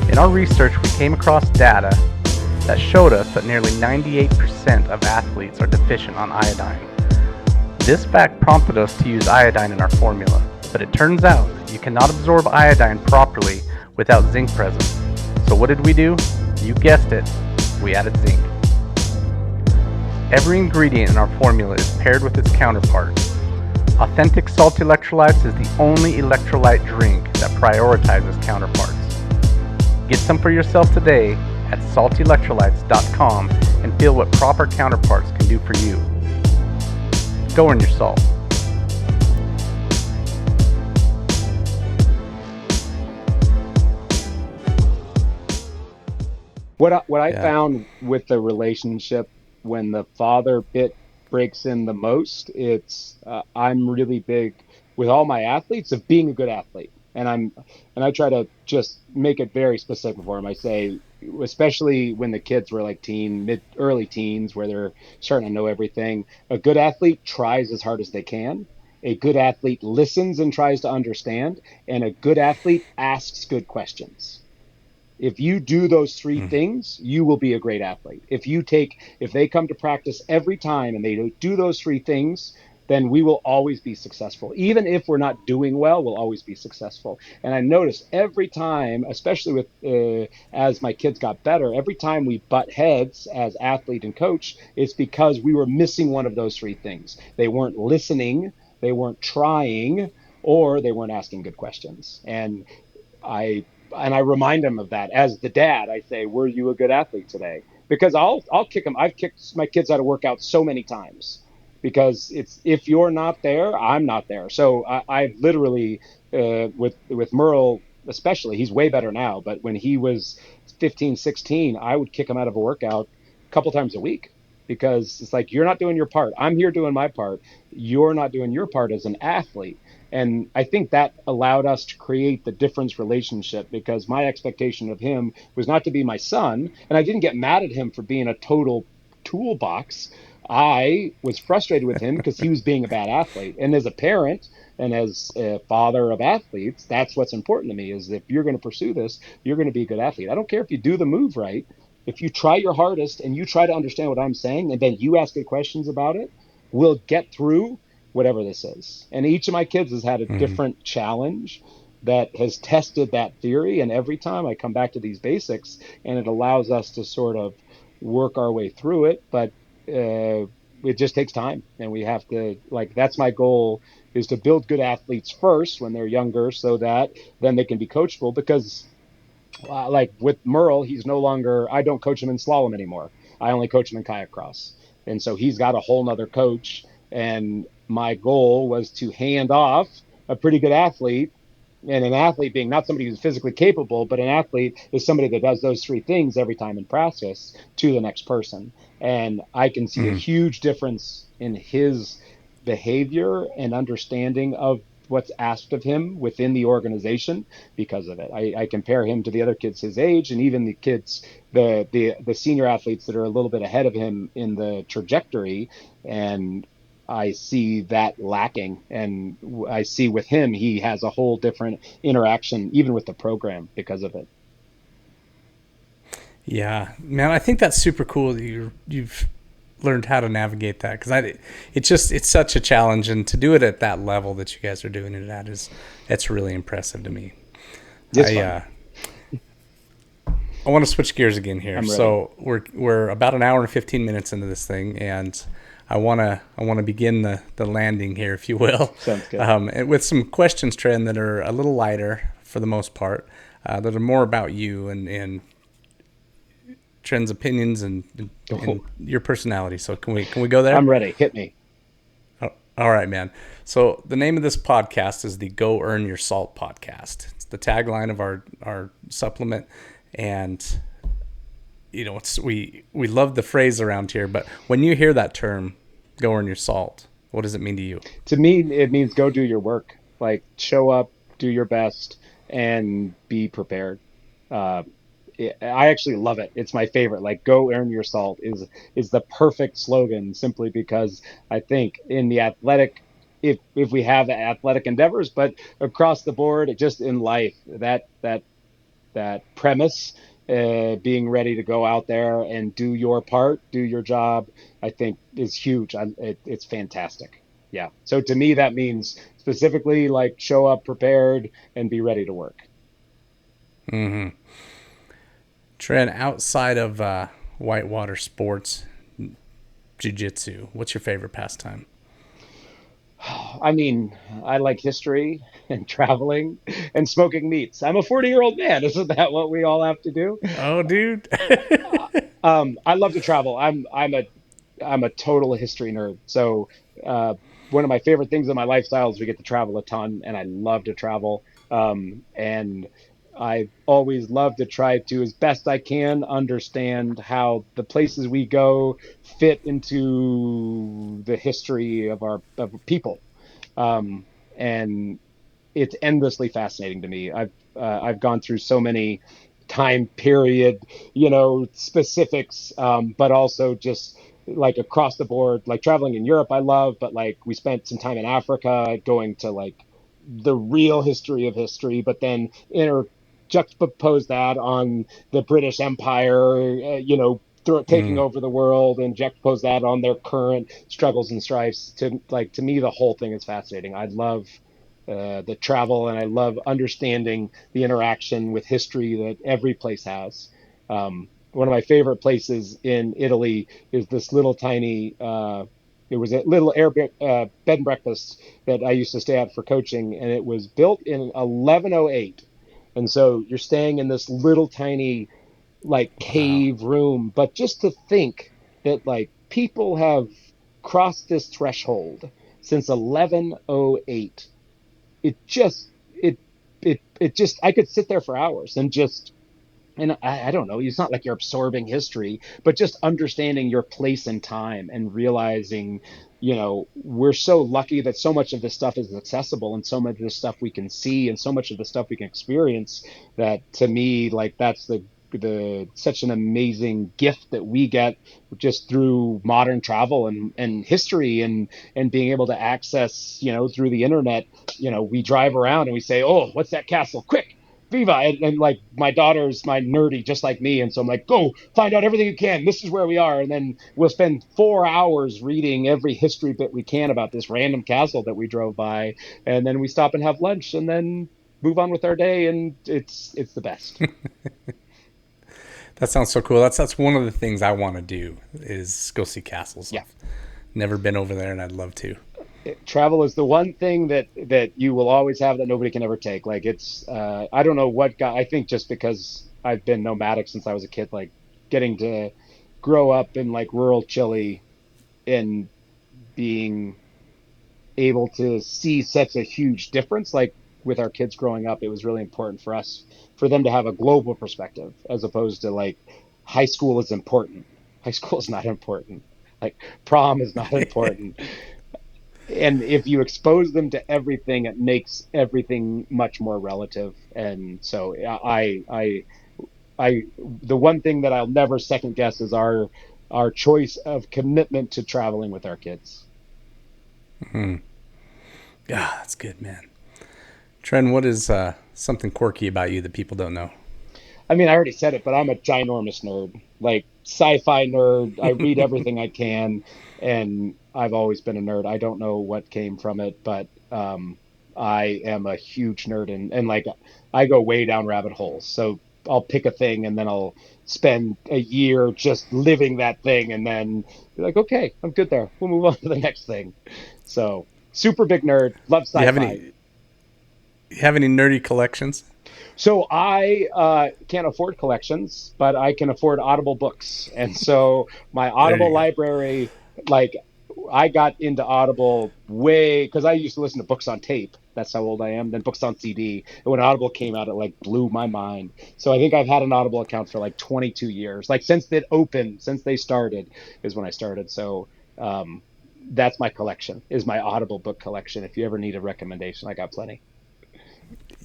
In our research, we came across data that showed us that nearly 98% of athletes are deficient on iodine. This fact prompted us to use iodine in our formula, but it turns out you cannot absorb iodine properly without zinc present. So what did we do? You guessed it, we added zinc. Every ingredient in our formula is paired with its counterpart. Authentic Salt Electrolytes is the only electrolyte drink that prioritizes counterparts. Get some for yourself today at saltelectrolytes.com and feel what proper counterparts can do for you. Go earn your salt. What I Yeah. found with the relationship when the father bit breaks in the most, it's I'm really big with all my athletes of being a good athlete, and I try to just make it very specific for them. I say, especially when the kids were like early teens, where they're starting to know everything. A good athlete tries as hard as they can. A good athlete listens and tries to understand, and a good athlete asks good questions. If you do those three Mm. things, you will be a great athlete. If they come to practice every time and they do those three things, then we will always be successful. Even if we're not doing well, we'll always be successful. And I noticed every time, especially with as my kids got better, every time we butt heads as athlete and coach, it's because we were missing one of those three things. They weren't listening, they weren't trying, or they weren't asking good questions. I I remind them of that as the dad. I say, "Were you a good athlete today?" Because I'll kick them. I've kicked my kids out of workouts so many times because it's if you're not there, I'm not there. So I've literally with Merle especially, he's way better now. But when he was 15, 16, I would kick him out of a workout a couple times a week because it's like you're not doing your part. I'm here doing my part. You're not doing your part as an athlete. And I think that allowed us to create the difference relationship because my expectation of him was not to be my son. And I didn't get mad at him for being a total toolbox. I was frustrated with him because he was being a bad athlete. And as a parent and as a father of athletes, that's what's important to me is if you're going to pursue this, you're going to be a good athlete. I don't care if you do the move right. If you try your hardest and you try to understand what I'm saying and then you ask good questions about it, we'll get through whatever this is. And each of my kids has had a Mm. different challenge that has tested that theory. And every time I come back to these basics, and it allows us to sort of work our way through it. But it just takes time. And we have to, like, that's my goal is to build good athletes first when they're younger so that then they can be coachable because like with Merle, he's no longer, I don't coach him in slalom anymore. I only coach him in kayak cross. And so he's got a whole nother coach. And my goal was to hand off a pretty good athlete. And an athlete being not somebody who's physically capable, but an athlete is somebody that does those three things every time in practice to the next person. And I can see a Mm. huge difference in his behavior and understanding of what's asked of him within the organization because of it. I compare him to the other kids his age, and even the kids, the senior athletes that are a little bit ahead of him in the trajectory, and I see that lacking. And I see with him, he has a whole different interaction, even with the program, because of it. Yeah, man, I think that's super cool that you've learned how to navigate that because it's such a challenge, and to do it at that level that you guys are doing it at that's really impressive to me. It's I fun. I want to switch gears again here. I'm ready. So we're about an hour and 15 minutes into this thing, and I want to begin the landing here, if you will, Sounds good. and with some questions, Trent, that are a little lighter for the most part, that are more about you and Trent's opinions and your personality. So can we go there? I'm ready. Hit me. Oh, all right, man. So the name of this podcast is the Go Earn Your Salt podcast. It's the tagline of our supplement, and we love the phrase around here. But when you hear that term, "Go Earn Your Salt," what does it mean to you? To me, it means go do your work. Like show up, do your best, and be prepared. Uh, I actually love it. It's my favorite. Like "Go earn your salt" is the perfect slogan. Simply because I think in the athletic, if we have athletic endeavors, but across the board, just in life, that premise, being ready to go out there and do your part, do your job, I think is huge. It's fantastic. Yeah. So to me, that means specifically like show up prepared and be ready to work. Mm-hmm. Trent, outside of whitewater sports, jiu-jitsu, what's your favorite pastime? I mean, I like history and traveling and smoking meats. I'm a 40-year-old man. Isn't that what we all have to do? Oh, dude. I love to travel. I'm a total history nerd. So uh, one of my favorite things in my lifestyle is we get to travel a ton, and I love to travel. And I always love to try to, as best I can, understand how the places we go fit into the history of our of people. And it's endlessly fascinating to me. I've gone through so many time period, specifics, but also just like across the board, like traveling in Europe, I love, but like we spent some time in Africa going to like the real history of history, but then juxtapose that on the British Empire, taking Mm. over the world and juxtapose that on their current struggles and strifes. To me, the whole thing is fascinating. I love the travel, and I love understanding the interaction with history that every place has. One of my favorite places in Italy is this little tiny. It was a little bed and breakfast that I used to stay at for coaching, and it was built in 1108. And so you're staying in this little tiny like Wow. cave room, but just to think that like people have crossed this threshold since 1108, it just I could sit there for hours and just, and I don't know, it's not like you're absorbing history, but just understanding your place in time and realizing, we're so lucky that so much of this stuff is accessible and so much of this stuff we can see and so much of the stuff we can experience, that to me, like that's the such an amazing gift that we get just through modern travel and history and being able to access, through the internet. We drive around and we say, oh, what's that castle, quick, Viva. And like my daughter's my nerdy just like me, and so I'm like, go find out everything you can, this is where we are. And then we'll spend 4 hours reading every history bit we can about this random castle that we drove by, and then we stop and have lunch and then move on with our day, and it's the best. That sounds so cool. That's one of the things I want to do is go see castles. Yeah. I've never been over there, and I'd love to. Travel is the one thing that you will always have that nobody can ever take. Like it's I don't know what got, I think just because I've been nomadic since I was a kid, like getting to grow up in like rural Chile and being able to see such a huge difference. Like with our kids growing up, it was really important for us, for them to have a global perspective, as opposed to like high school is important. High school is not important. Like prom is not important. And if you expose them to everything, it makes everything much more relative. And so the one thing that I'll never second guess is our choice of commitment to traveling with our kids. Yeah, that's good, man. Tren, what is something quirky about you that people don't know? I mean, I already said it, but I'm a ginormous nerd, like sci-fi nerd. I read everything I can, and I've always been a nerd. I don't know what came from it, but I am a huge nerd, and like I go way down rabbit holes. So I'll pick a thing, and then I'll spend a year just living that thing, and then be like, okay, I'm good there. We'll move on to the next thing. So super big nerd, love You have sci-fi. any? You have any nerdy collections? So I can't afford collections, but I can afford Audible books, and so my There Audible you go. library, like I got into Audible way because I used to listen to books on tape. That's how old I am. Then books on CD. And when Audible came out, it like blew my mind. So I think I've had an Audible account for like 22 years. Like since it opened, since they started, is when I started. So um, that's my collection. Is my Audible book collection. If you ever need a recommendation, I got plenty.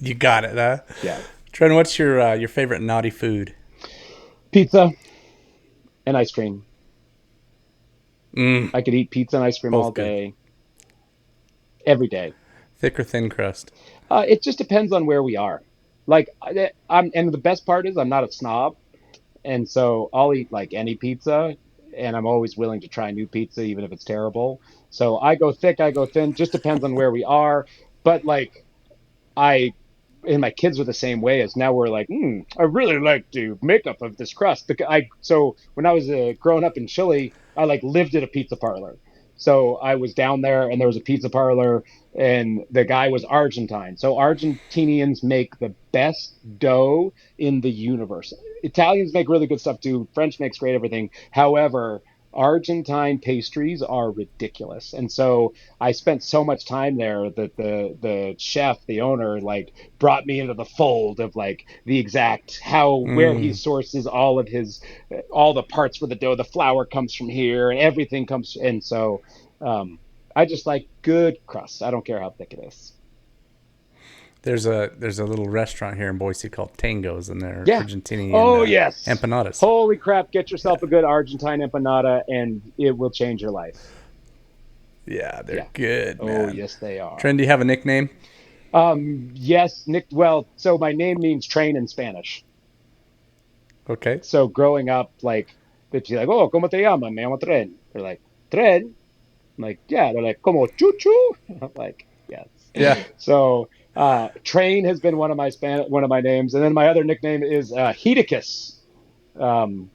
You got it, huh? Yeah, Tren, what's your favorite naughty food? pizza and ice cream. Mm, I could eat pizza and ice cream all both good. day, every day. Thick or thin crust? It just depends on where we are. Like and the best part is I'm not a snob, and so I'll eat like any pizza, and I'm always willing to try new pizza, even if it's terrible. So I go thick, I go thin. Just depends on where we are. But like I and my kids are the same way. As now we're like, I really like the makeup of this crust. Because I so when I was growing up in Chile, I like lived at a pizza parlor. So I was down there, and there was a pizza parlor, and the guy was Argentine. So Argentinians make the best dough in the universe. Italians make really good stuff too. French makes great everything. However, Argentine pastries are ridiculous. And so I spent so much time there that the chef, the owner, like brought me into the fold of like the exact how where he Mm. sources all of his all the parts for the dough. The flour comes from here and everything comes, and so um I just like good crust. I don't care how thick it is. There's a little restaurant here in Boise called Tango's, and they're Yeah. Argentinian Oh yes. empanadas. Holy crap, get Yeah, yourself a good Argentine empanada and it will change your life. yeah, they're Yeah. good, Oh man. yes, they are. Trent, do you have a nickname? Yes, Nick. Well, so my name means train in Spanish. Okay. So growing up, like they'd be like, "Oh, ¿cómo te llamas? Me llamo Tren." They're like, "Tren?" I'm like, "Yeah." They're like, "Como choo choo?" I'm like, "Yes." Yeah. So Train has been one of my names, and then my other nickname is Heaticus. Um,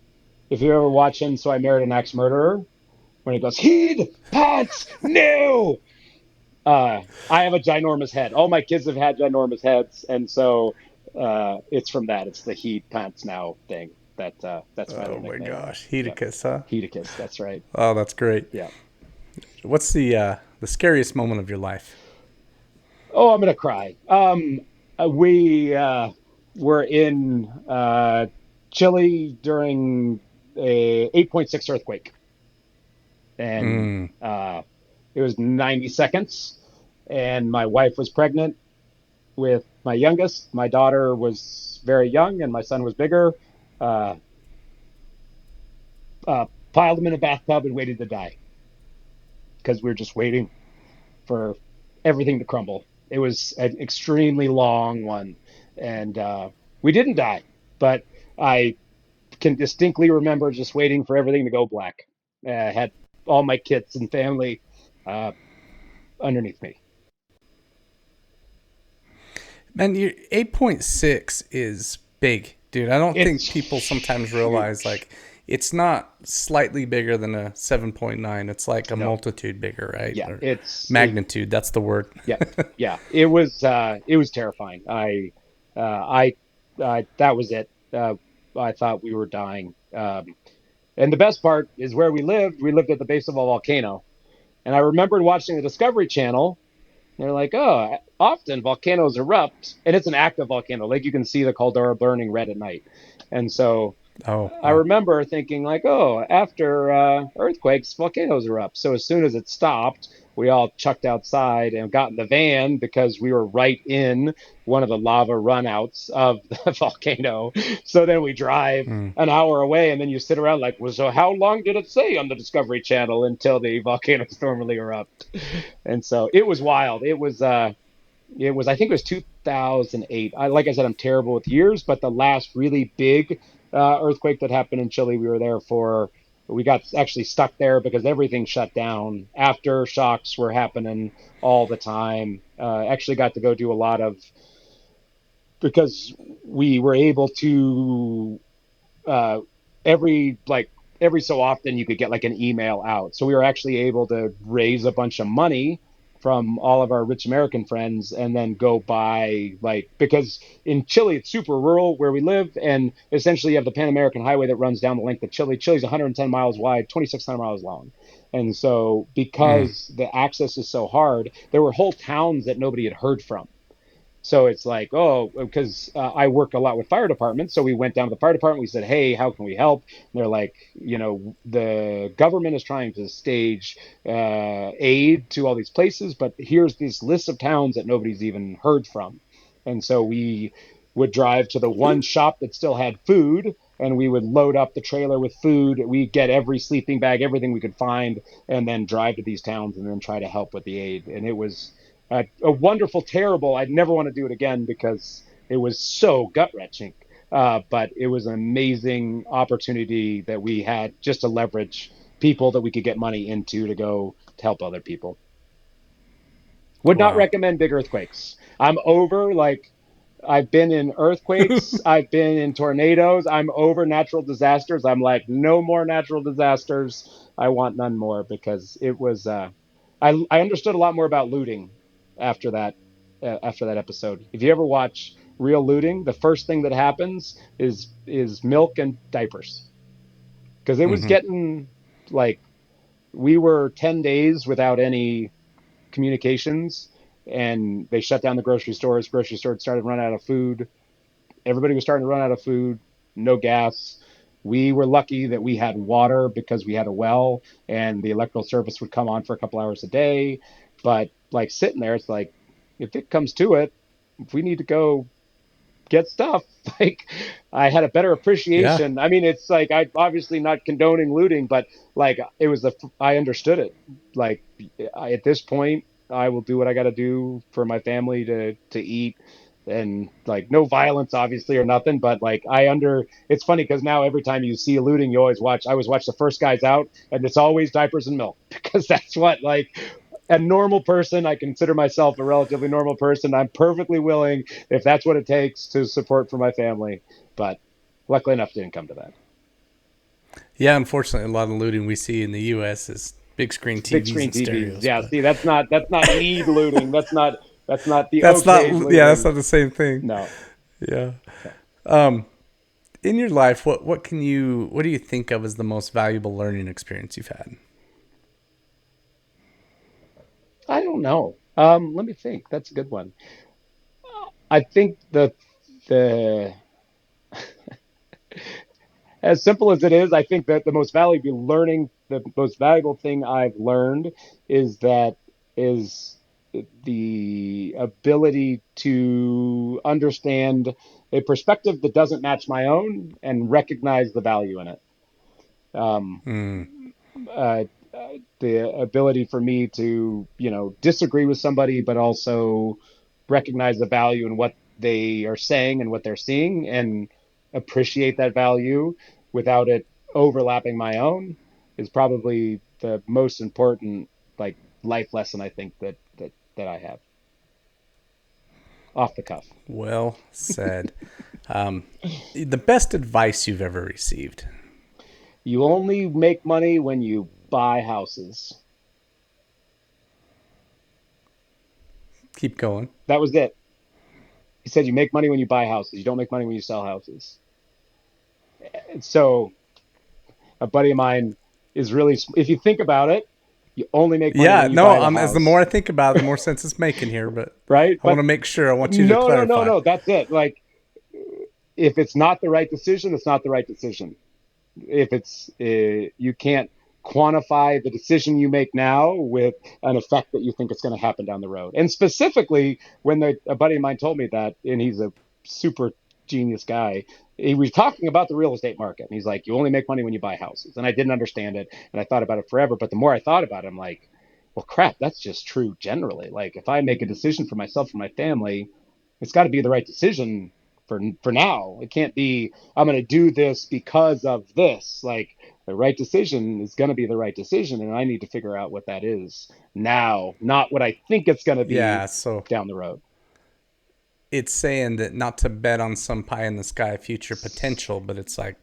if you ever watching So I Married an Axe Murderer, when he goes, "Heed pants no." I have a ginormous head. All my kids have had ginormous heads, and so it's from that. It's the heat pants now thing. That's my other Oh my nickname. gosh, Yep, Heaticus, huh? Heaticus. That's right. Oh, that's great. Yeah. What's the scariest moment of your life? Oh, I'm gonna cry. We were in Chile during a 8.6 earthquake, and Mm. it was 90 seconds, and my wife was pregnant with my youngest. My daughter was very young, and my son was bigger. Uh, Piled him in a bathtub and waited to die because we were just waiting for everything to crumble. It was an extremely long one, and we didn't die, but I can distinctly remember just waiting for everything to go black. Had all my kids and family uh, underneath me. Man, you 8.6 is big, dude. I don't It's think people sometimes realize huge. like it's not slightly bigger than a 7.9. It's like a No, multitude bigger, right? yeah, Or it magnitude, that's the word. yeah, yeah. It was terrifying. Uh, I that was it. I thought we were dying. And the best part is where we lived. We lived at the base of a volcano, and I remembered watching the Discovery Channel. They're like, oh, often volcanoes erupt, and it's an active volcano. Like you can see the caldera burning red at night, and so Oh, I wow. remember thinking like, oh, after earthquakes, volcanoes erupt. So as soon as it stopped, we all chucked outside and got in the van because we were right in one of the lava runouts of the volcano. So then we drive Mm. an hour away, and then you sit around like, well, so how long did it say on the Discovery Channel until the volcanoes normally erupt? And so it was wild. I think it was 2008. Like I said, I'm terrible with years, but the last really big earthquake that happened in Chile, we were there for. We got actually stuck there because everything shut down. Aftershocks were happening all the time. Actually, got to go do a lot of because we were able to uh, every like every so often you could get like an email out. So we were actually able to raise a bunch of money from all of our rich American friends and then go buy like because in Chile it's super rural where we live and essentially you have the Pan American Highway that runs down the length of Chile. Chile's 110 miles wide, 2,600 miles long. And so Mm. because the access is so hard, there were whole towns that nobody had heard from. So it's like, oh, because I work a lot with fire departments. So we went down to the fire department. We said, hey, how can we help? And they're like, the government is trying to stage aid to all these places, but here's this list of towns that nobody's even heard from. And so we would drive to the one shop that still had food, and we would load up the trailer with food. We get every sleeping bag, everything we could find, and then drive to these towns and then try to help with the aid. And it was a wonderful, terrible. I'd never want to do it again because it was so gut wrenching. But it was an amazing opportunity that we had just to leverage people that we could get money into to go to help other people. Would not Wow. recommend big earthquakes. I'm over like I've been in earthquakes. I've been in tornadoes. I'm over natural disasters. I'm like, no more natural disasters. I want none more because it was. I understood a lot more about looting after that. After that episode, if you ever watch real looting, the first thing that happens is milk and diapers because it was Mm-hmm. getting like we were 10 days without any communications, and they shut down the grocery stores. Grocery stores started running out of food. Everybody was starting to run out of food, no gas. We were lucky that we had water because we had a well, and the electrical service would come on for a couple hours a day. But like sitting there, it's like, if it comes to it, if we need to go get stuff, like I had a better Yeah. appreciation. I mean, it's like I obviously not condoning looting, but like it was I understood it. Like at this point, I will do what I got to do for my family to eat, and like no violence obviously or nothing, but like it's funny because now every time you see a looting, you always watch. I always watch the first guys out, and it's always diapers and milk because that's what like a normal person. I consider myself a relatively normal person. I'm perfectly willing if that's what it takes to support for my family. But luckily enough, it didn't come to that. Yeah, unfortunately, a lot of looting we see in the U.S. is big screen Big TVs screen and TVs. stereos. Yeah, But see, that's not need looting. That's not the that's okay not. Yeah, that's looting. not the same thing. No. Yeah. So, In your life, what do you think of as the most valuable learning experience you've had? I don't know. Let me think. That's a good one. I think the as simple as it is, I think that the most valuable thing I've learned is the ability to understand a perspective that doesn't match my own and recognize the value in it. Um, Hmm. uh, the ability for me to, disagree with somebody, but also recognize the value in what they are saying and what they're seeing and appreciate that value without it overlapping my own is probably the most important like life lesson I think that I have off the cuff. Well said. The best advice you've ever received. You only make money when you buy houses. Keep going. That was it. He said you make money when you buy houses. You don't make money when you sell houses. So a buddy of mine is really, if you think about it, you only make money Yeah, when you no. buy the As the more house, I think about it, the more sense it's making here. But right? I want But to make sure. I want you to no, no, no, clarify. no. That's it. Like, if it's not the right decision, it's not the right decision. If it's, you can't quantify the decision you make now with an effect that you think it's going to happen down the road. And specifically, when a buddy of mine told me that, and he's a super genius guy, he was talking about the real estate market. And he's like, you only make money when you buy houses. And I didn't understand it. And I thought about it forever. But the more I thought about it, I'm like, well, crap, that's just true generally. Like, if I make a decision for myself and my family, it's got to be the right decision for now. It can't be I'm going to do this because of this. Like the right decision is going to be the right decision, and I need to figure out what that is now, not what I think it's going to be Yeah. So down the road. it's saying that not to bet on some pie in the sky future potential, but it's like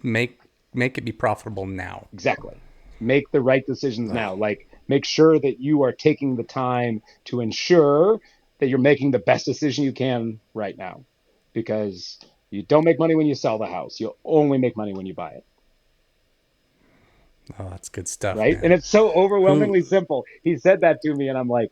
make make it be profitable now. Exactly. Make the right decisions Oh, now. Like make sure that you are taking the time to ensure that you're making the best decision you can right now, because you don't make money when you sell the house. You only make money when you buy it. oh, that's good stuff, Right? And man. it's so Who? overwhelmingly simple. He said that to me, and I'm like,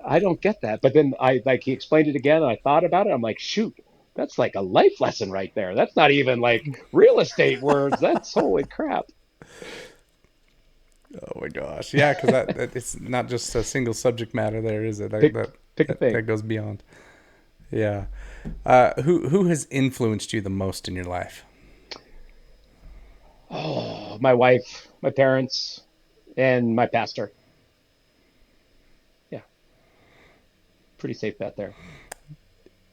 I don't get that. But then he explained it again, and I thought about it. I'm like, shoot, that's like a life lesson right there. That's not even like real estate words. That's holy crap. Oh my gosh, yeah, because that it's not just a single subject matter. There is it that Pick that pick a that thing. goes beyond. Yeah. Who has influenced you the most in your life? Oh, my wife, my parents, and my pastor. Yeah, pretty safe bet there.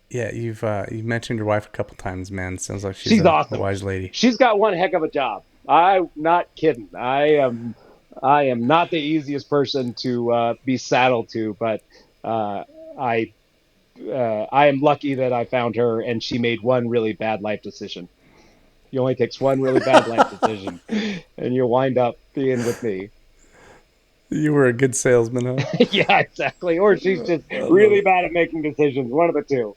Yeah, you've mentioned your wife a couple times, man. Sounds like she's She's a awesome. wise lady. She's got one heck of a job. I'm not kidding. I am not the easiest person to be saddled to, but uh, I I am lucky that I found her, and she made one really bad life decision. It only takes one really bad life decision, and you wind up being with me. You were a good salesman, huh? Yeah, exactly. Or she's just I love really it. bad at making decisions. One of the two.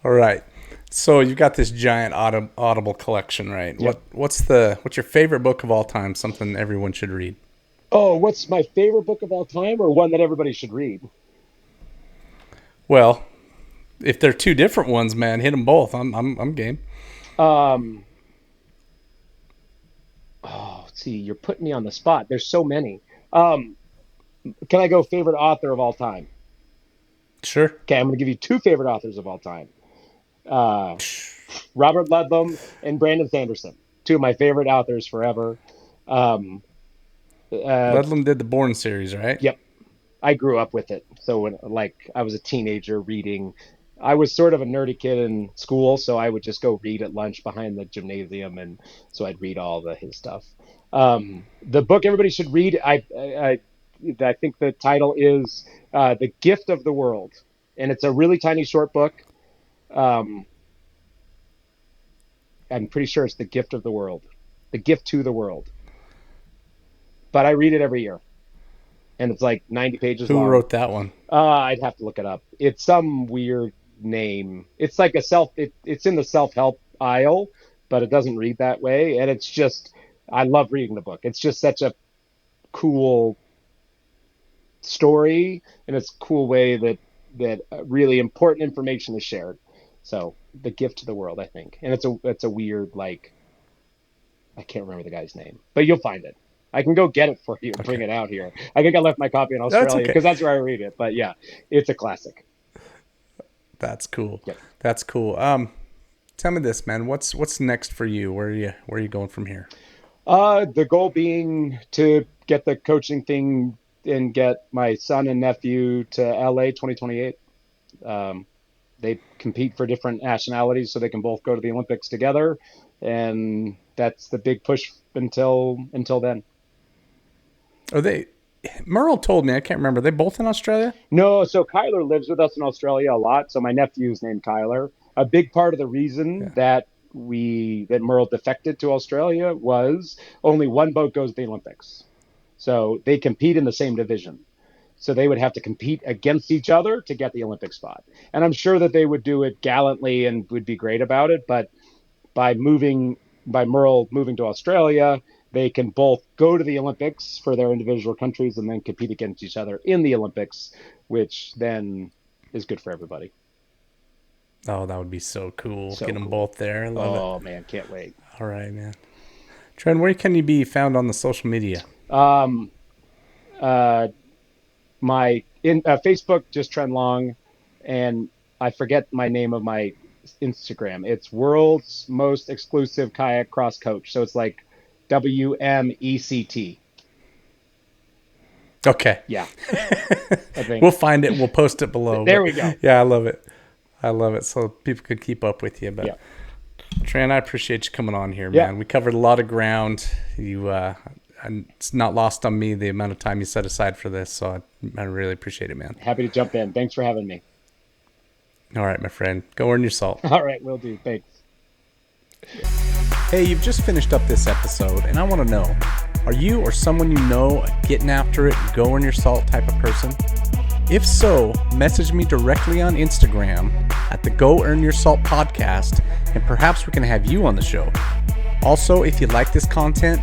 All right. So you've got this giant Audible collection, right? Yep. What's your favorite book of all time? Something everyone should read. Oh, what's my favorite book of all time, or one that everybody should read? Well, if they're two different ones, man, hit them both. I'm game. Um, see, you're putting me on the spot. There's so many. Um, can I go favorite author of all time? Sure. Okay, I'm going to give you two favorite authors of all time. Uh, Robert Ludlum and Brandon Sanderson, two of my favorite authors forever. Um, Ludlum did the Bourne series, right? yep, I grew up with it. So when I was a teenager reading, I was sort of a nerdy kid in school, so I would just go read at lunch behind the gymnasium, and so I'd read all his stuff. The book everybody should read, I think the title is "The Gift of the World," and it's a really tiny short book. Um, I'm pretty sure it's "The Gift of the World," "The Gift to the World," but I read it every year, and it's like 90 pages Who long. wrote that one? I'd have to look it up. It's some weird name. It's like it's in the self-help aisle, but it doesn't read that way. And it's just, I love reading the book. It's just such a cool story, and it's a cool way that really important information is shared. So, The Gift to the World, I think. And it's a weird, like, I can't remember the guy's name, but you'll find it. I can go get it for you and bring Okay. it out here. I think I left my copy in That's Australia okay. because that's where I read it. But yeah, it's a classic. That's cool. Yep. That's cool. Tell me this, man. What's next for you? Where are you going from here? The goal being to get the coaching thing and get my son and nephew to LA 2028. Um, they compete for different nationalities, so they can both go to the Olympics together, and that's the big push until then. Are they? Merle told me. I can't remember. Are they both in Australia? No, so Kyler lives with us in Australia a lot. So my nephew's named Kyler. A big part of the reason Yeah. that Merle defected to Australia was only one boat goes to the Olympics. So they compete in the same division. So they would have to compete against each other to get the Olympic spot. And I'm sure that they would do it gallantly and would be great about it. But by Merle moving to Australia, they can both go to the Olympics for their individual countries and then compete against each other in the Olympics, which then is good for everybody. Oh, that would be so cool. So Get them cool. both there. I love Oh man, can't wait. it. All right, man. Trent, where can you be found on the social media? Um, uh, my in Facebook, just Tren Long, and I forget my name of my Instagram. It's World's Most Exclusive Kayak Cross Coach. So it's like WMECT. Okay. Yeah, I think. We'll find it. We'll post it below. There but we go. Yeah, I love it. I love it. So people could keep up with you. But Yeah. Trent, I appreciate you coming on here, Yeah. man. We covered a lot of ground. And it's not lost on me the amount of time you set aside for this. So I really appreciate it, man. Happy to jump in. Thanks for having me. All right, my friend. Go earn your salt. All right, will do. Thanks. Hey, you've just finished up this episode, and I want to know, are you or someone you know a getting after it, go earn your salt type of person? If so, message me directly on Instagram at the Go Earn Your Salt podcast, and perhaps we can have you on the show. Also, if you like this content,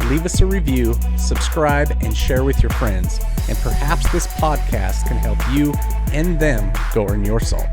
leave us a review, subscribe, and share with your friends. And perhaps this podcast can help you and them go earn your salt.